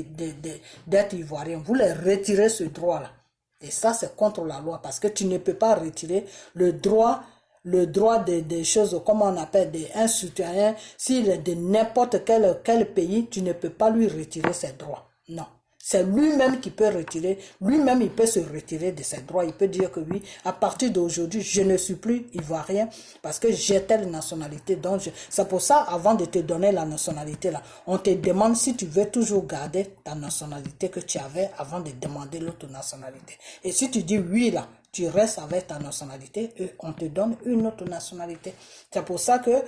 Ivoirien. Vous les retirez ce droit-là. Et ça, c'est contre la loi parce que tu ne peux pas retirer le droit des choses, comme on appelle un citoyen, s'il est de n'importe quel pays, tu ne peux pas lui retirer ses droits. Non. C'est lui-même qui peut retirer, lui-même il peut se retirer de ses droits. Il peut dire que oui, à partir d'aujourd'hui, je ne suis plus ivoirien parce que j'ai telle nationalité. Donc, c'est pour ça, avant de te donner la nationalité, là, on te demande si tu veux toujours garder ta nationalité que tu avais avant de demander l'autre nationalité. Et si tu dis oui, là, tu restes avec ta nationalité et on te donne une autre nationalité. C'est pour ça que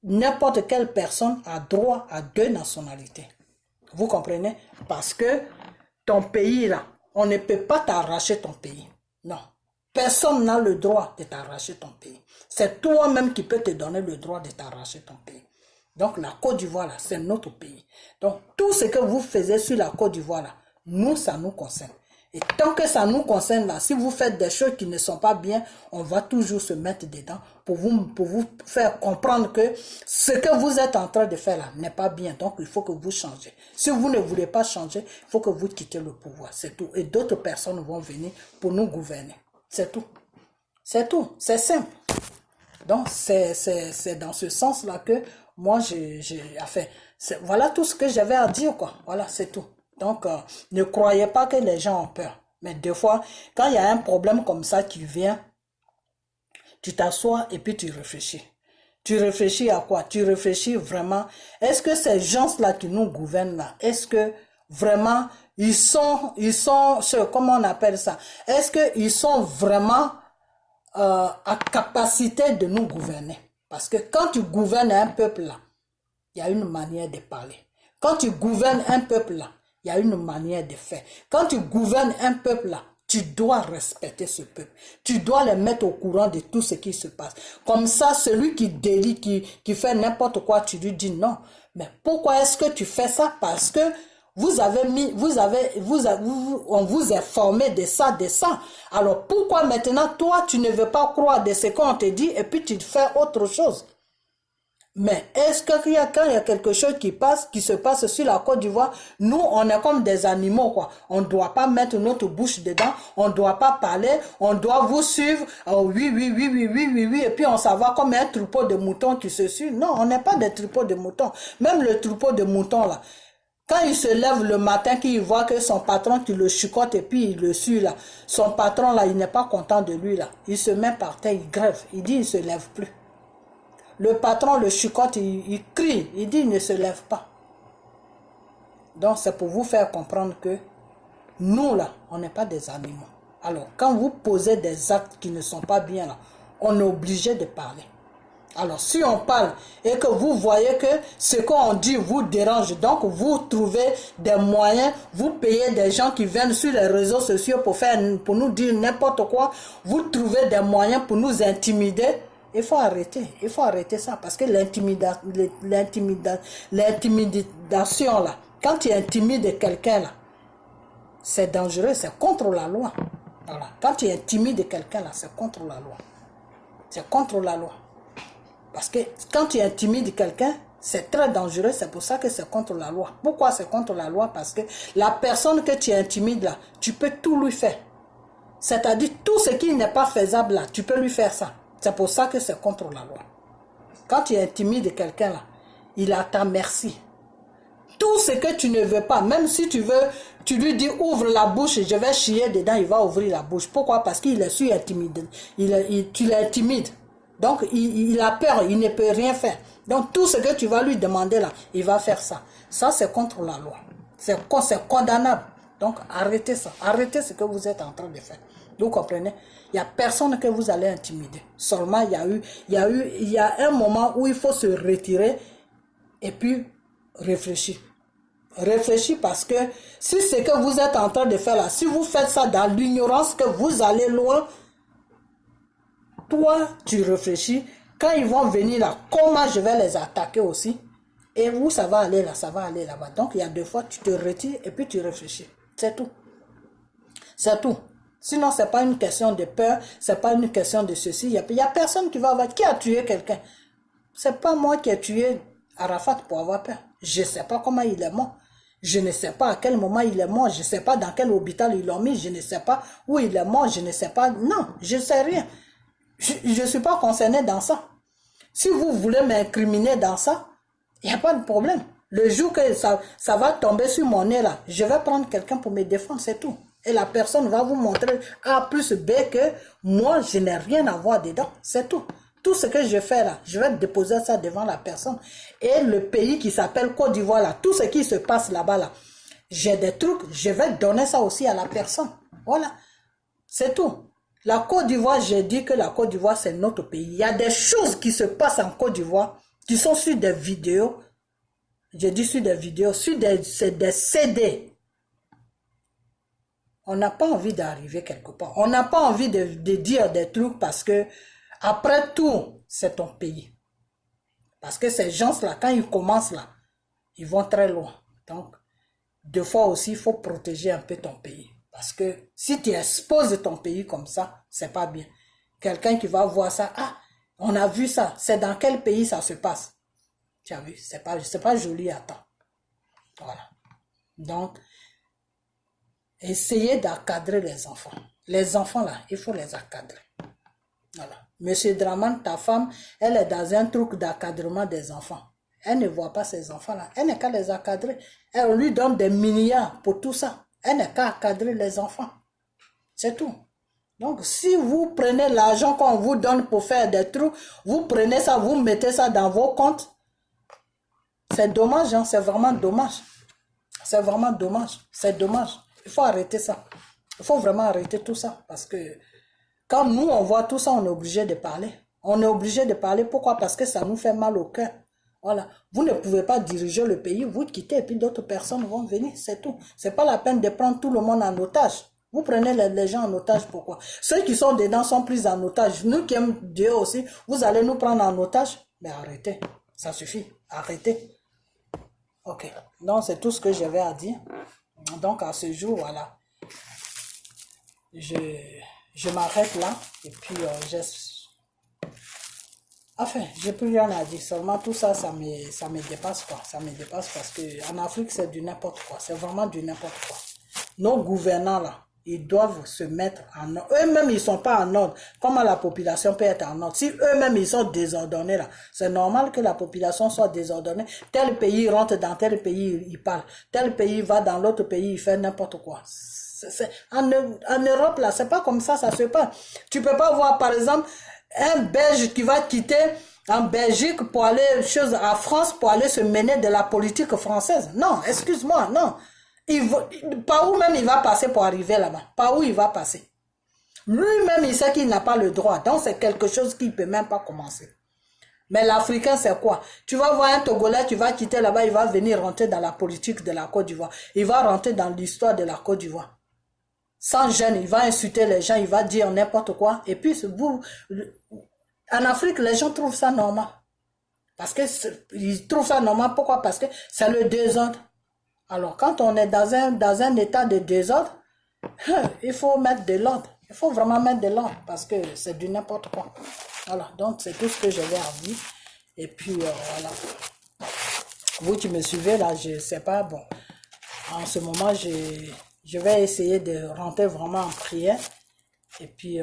n'importe quelle personne a droit à 2 nationalités. Vous comprenez? Parce que ton pays là, on ne peut pas t'arracher ton pays. Non. Personne n'a le droit de t'arracher ton pays. C'est toi-même qui peux te donner le droit de t'arracher ton pays. Donc la Côte d'Ivoire là, c'est notre pays. Donc tout ce que vous faisiez sur la Côte d'Ivoire là, nous, ça nous concerne. Et tant que ça nous concerne là, si vous faites des choses qui ne sont pas bien, on va toujours se mettre dedans pour vous faire comprendre que ce que vous êtes en train de faire là n'est pas bien. Donc il faut que vous changez. Si vous ne voulez pas changer, il faut que vous quittez le pouvoir. C'est tout. Et d'autres personnes vont venir pour nous gouverner. C'est tout. C'est tout. C'est simple. Donc c'est dans ce sens-là que moi voilà tout ce que j'avais à dire quoi. Voilà, c'est tout. Donc, ne croyez pas que les gens ont peur. Mais des fois, quand il y a un problème comme ça qui vient, tu t'assois et puis tu réfléchis. Tu réfléchis à quoi? Tu réfléchis vraiment. Est-ce que ces gens-là qui nous gouvernent là, est-ce que vraiment, ils sont, comment on appelle ça? Est-ce qu'ils sont vraiment à capacité de nous gouverner? Parce que quand tu gouvernes un peuple là, il y a une manière de parler. Quand tu gouvernes un peuple là, il y a une manière de faire. Quand tu gouvernes un peuple là, tu dois respecter ce peuple. Tu dois les mettre au courant de tout ce qui se passe. Comme ça, celui qui délie, qui fait n'importe quoi, tu lui dis non. Mais pourquoi est-ce que tu fais ça? Parce que Vous avez mis, on vous a formé de ça, de ça. Alors pourquoi maintenant toi tu ne veux pas croire de ce qu'on te dit et puis tu fais autre chose? Mais est-ce que quand il y a quelque chose qui se passe sur la Côte d'Ivoire, nous, on est comme des animaux, quoi. On ne doit pas mettre notre bouche dedans, on ne doit pas parler, on doit vous suivre, oh, oui, oui, oui, oui, oui, oui, oui, et puis on s'en va comme un troupeau de moutons qui se suit. Non, on n'est pas des troupeaux de moutons. Même le troupeau de moutons, là, quand il se lève le matin, qu'il voit que son patron qui le chicote et puis il le suit, là, son patron, là, il n'est pas content de lui, là. Il se met par terre, il grève, il dit, il ne se lève plus. Le patron le chicote, il crie, il dit il ne se lève pas. Donc c'est pour vous faire comprendre que nous là, on n'est pas des animaux. Alors quand vous posez des actes qui ne sont pas bien là, on est obligé de parler. Alors si on parle et que vous voyez que ce qu'on dit vous dérange, donc vous trouvez des moyens, vous payez des gens qui viennent sur les réseaux sociaux pour nous dire n'importe quoi, vous trouvez des moyens pour nous intimider. Il faut arrêter ça parce que l'intimidation là, quand tu intimides quelqu'un là, c'est dangereux, c'est contre la loi. Voilà. Quand tu intimides quelqu'un là, c'est contre la loi. C'est contre la loi. Parce que quand tu intimides quelqu'un, c'est très dangereux, c'est pour ça que c'est contre la loi. Pourquoi c'est contre la loi? Parce que la personne que tu intimides là, tu peux tout lui faire. C'est-à-dire tout ce qui n'est pas faisable là, tu peux lui faire ça. C'est pour ça que c'est contre la loi. Quand tu intimides quelqu'un là, il a ta merci. Tout ce que tu ne veux pas, même si tu veux, tu lui dis ouvre la bouche et je vais chier dedans, il va ouvrir la bouche. Pourquoi? Parce qu'il est su intimider. Tu l'intimides. Donc il a peur, il ne peut rien faire. Donc tout ce que tu vas lui demander là, il va faire ça. Ça c'est contre la loi. C'est condamnable. Donc arrêtez ça. Arrêtez ce que vous êtes en train de faire. Vous comprenez? Il n'y a personne que vous allez intimider. Seulement, il y a un moment où il faut se retirer et puis réfléchir. Réfléchir parce que si ce que vous êtes en train de faire là, si vous faites ça dans l'ignorance que vous allez loin, toi, tu réfléchis. Quand ils vont venir là, comment je vais les attaquer aussi? Et où ça va aller là, ça va aller là-bas. Donc, il y a deux fois, tu te retires et puis tu réfléchis. C'est tout. C'est tout. Sinon, ce n'est pas une question de peur, ce n'est pas une question de ceci. Il n'y a personne qui va avoir... Qui a tué quelqu'un? Ce n'est pas moi qui ai tué Arafat pour avoir peur. Je ne sais pas comment il est mort. Je ne sais pas à quel moment il est mort. Je ne sais pas dans quel hôpital ils l'ont mis. Je ne sais pas où il est mort. Je ne sais pas. Non, je ne sais rien. Je ne suis pas concerné dans ça. Si vous voulez m'incriminer dans ça, il n'y a pas de problème. Le jour que ça va tomber sur mon nez là, je vais prendre quelqu'un pour me défendre, c'est tout. Et la personne va vous montrer A plus B que moi, je n'ai rien à voir dedans. C'est tout. Tout ce que je fais là, je vais déposer ça devant la personne. Et le pays qui s'appelle Côte d'Ivoire là, tout ce qui se passe là-bas là, j'ai des trucs, je vais donner ça aussi à la personne. Voilà. C'est tout. La Côte d'Ivoire, j'ai dit que la Côte d'Ivoire, c'est notre pays. Il y a des choses qui se passent en Côte d'Ivoire qui sont sur des vidéos. J'ai dit sur des vidéos, sur des CD. On n'a pas envie d'arriver quelque part. On n'a pas envie de dire des trucs parce que, après tout, c'est ton pays. Parce que ces gens-là, quand ils commencent là, ils vont très loin. Donc, deux fois aussi, il faut protéger un peu ton pays. Parce que si tu exposes ton pays comme ça, c'est pas bien. Quelqu'un qui va voir ça, ah, on a vu ça, c'est dans quel pays ça se passe? Tu as vu, c'est pas joli à temps. Voilà. Donc, essayez d'encadrer les enfants. Les enfants là, il faut les encadrer. Voilà. Monsieur Draman, ta femme, elle est dans un truc d'encadrement des enfants. Elle ne voit pas ses enfants là. Elle n'est qu'à les encadrer. Elle lui donne des milliards pour tout ça. Elle n'est qu'à encadrer les enfants. C'est tout. Donc, si vous prenez l'argent qu'on vous donne pour faire des trucs, vous prenez ça, vous mettez ça dans vos comptes, c'est dommage, hein? C'est vraiment dommage. C'est vraiment dommage. C'est dommage. Il faut arrêter ça. Il faut vraiment arrêter tout ça. Parce que quand nous, on voit tout ça, on est obligé de parler. On est obligé de parler. Pourquoi? Parce que ça nous fait mal au cœur. Voilà. Vous ne pouvez pas diriger le pays, vous quittez et puis d'autres personnes vont venir. C'est tout. C'est pas la peine de prendre tout le monde en otage. Vous prenez les gens en otage, pourquoi? Ceux qui sont dedans sont pris en otage. Nous qui aimons Dieu aussi, vous allez nous prendre en otage. Mais arrêtez. Ça suffit. Arrêtez. Ok, donc c'est tout ce que j'avais à dire. Donc à ce jour, voilà, je m'arrête là. Et puis, enfin, j'ai plus rien à dire. Seulement tout ça, ça me dépasse quoi. Ça me dépasse parce que en Afrique, c'est du n'importe quoi. C'est vraiment du n'importe quoi. Nos gouvernants là, ils doivent se mettre en ordre. Eux-mêmes, ils ne sont pas en ordre. Comment la population peut être en ordre? Si eux-mêmes, ils sont désordonnés là, c'est normal que la population soit désordonnée. Tel pays rentre dans tel pays, il parle. Tel pays va dans l'autre pays, il fait n'importe quoi. En Europe là, c'est pas comme ça se passe. Tu peux pas voir par exemple un Belge qui va quitter en Belgique pour aller en France pour aller se mener de la politique française. Non, excuse-moi, non. Par où même il va passer pour arriver là-bas? Par où il va passer? Lui-même, il sait qu'il n'a pas le droit. Donc, c'est quelque chose qu'il ne peut même pas commencer. Mais l'Africain, c'est quoi? Tu vas voir un Togolais, tu vas quitter là-bas, il va venir rentrer dans la politique de la Côte d'Ivoire. Il va rentrer dans l'histoire de la Côte d'Ivoire. Sans gêne, il va insulter les gens, il va dire n'importe quoi. Et puis, en Afrique, les gens trouvent ça normal. Parce que ils trouvent ça normal. Pourquoi? Parce que c'est le désordre. Alors, quand on est dans un état de désordre, il faut mettre de l'ordre. Il faut vraiment mettre de l'ordre parce que c'est du n'importe quoi. Voilà, donc c'est tout ce que j'avais à dire. Et puis, voilà. Vous qui me suivez là, je ne sais pas, bon, en ce moment, je vais essayer de rentrer vraiment en prière. Et puis,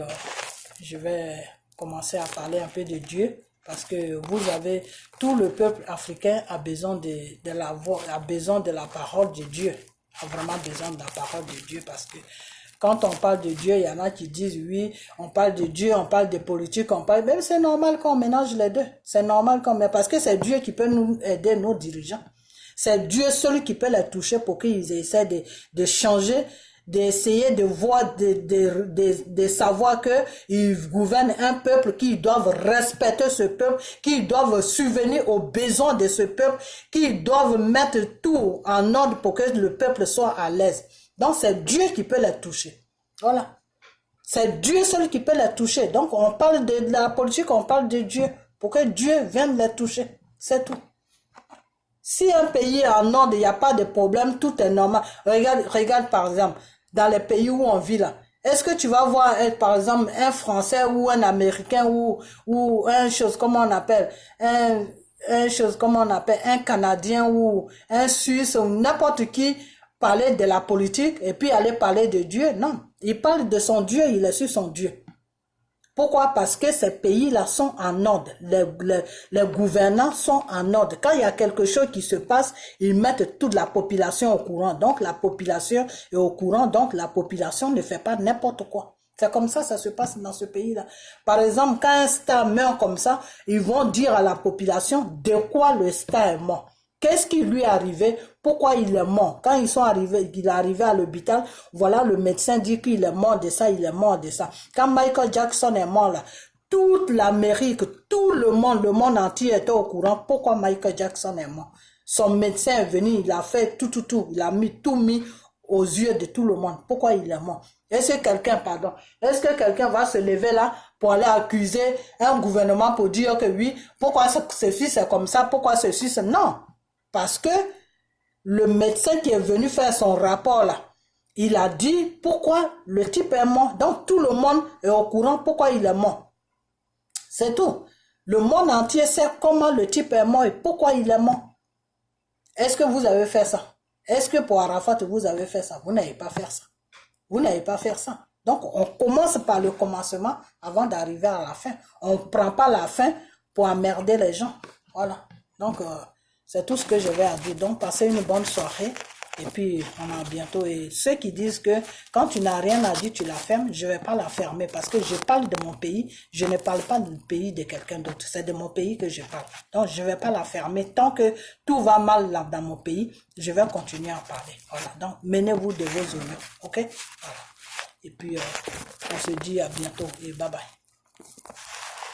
je vais commencer à parler un peu de Dieu. Parce que vous avez, tout le peuple africain a besoin de la voix, a besoin de la parole de Dieu. A vraiment besoin de la parole de Dieu parce que quand on parle de Dieu, il y en a qui disent oui, on parle de Dieu, on parle de politique, on parle, même c'est normal qu'on mélange les deux. C'est normal parce que c'est Dieu qui peut nous aider, nos dirigeants. C'est Dieu seul qui peut les toucher pour qu'ils essaient de changer, d'essayer de voir, de savoir qu'ils gouvernent un peuple, qu'ils doivent respecter ce peuple, qu'ils doivent subvenir aux besoins de ce peuple, qu'ils doivent mettre tout en ordre pour que le peuple soit à l'aise. Donc c'est Dieu qui peut les toucher. Voilà. C'est Dieu seul qui peut les toucher. Donc on parle de la politique, on parle de Dieu pour que Dieu vienne les toucher. C'est tout. Si un pays est en ordre, il n'y a pas de problème, tout est normal. Regarde par exemple, dans les pays où on vit là, est-ce que tu vas voir, par exemple, un Français ou un Américain ou un chose, comment on appelle, un Canadien ou un Suisse ou n'importe qui parler de la politique et puis aller parler de Dieu? Non, il parle de son Dieu, il est sur son Dieu. Pourquoi? Parce que ces pays-là sont en ordre. Les gouvernants sont en ordre. Quand il y a quelque chose qui se passe, ils mettent toute la population au courant. Donc, la population est au courant. Donc, la population ne fait pas n'importe quoi. C'est comme ça se passe dans ce pays-là. Par exemple, quand un star meurt comme ça, ils vont dire à la population de quoi le star est mort. Qu'est-ce qui lui est arrivé? Pourquoi il est mort? Quand il est arrivé à l'hôpital, voilà, le médecin dit qu'il est mort de ça, il est mort de ça. Quand Michael Jackson est mort là, toute l'Amérique, tout le monde entier était au courant pourquoi Michael Jackson est mort. Son médecin est venu, il a fait tout, il a mis aux yeux de tout le monde. Pourquoi il est mort? Est-ce que quelqu'un va se lever là pour aller accuser un gouvernement pour dire que oui, pourquoi ceci c'est comme ça, pourquoi ceci c'est... Non! Parce que le médecin qui est venu faire son rapport là, il a dit pourquoi le type est mort. Donc tout le monde est au courant pourquoi il est mort. C'est tout. Le monde entier sait comment le type est mort et pourquoi il est mort. Est-ce que vous avez fait ça? Est-ce que pour Arafat vous avez fait ça? Vous n'avez pas fait ça. Vous n'avez pas fait ça. Donc on commence par le commencement avant d'arriver à la fin. On ne prend pas la fin pour emmerder les gens. Voilà. Donc... c'est tout ce que je vais à dire. Donc, passez une bonne soirée. Et puis, on a bientôt. Et ceux qui disent que quand tu n'as rien à dire, tu la fermes, je ne vais pas la fermer. Parce que je parle de mon pays. Je ne parle pas du pays de quelqu'un d'autre. C'est de mon pays que je parle. Donc, je ne vais pas la fermer. Tant que tout va mal là dans mon pays, je vais continuer à parler. Voilà. Donc, menez-vous de vos oignons. OK? Voilà. Et puis, on se dit à bientôt. Et bye bye.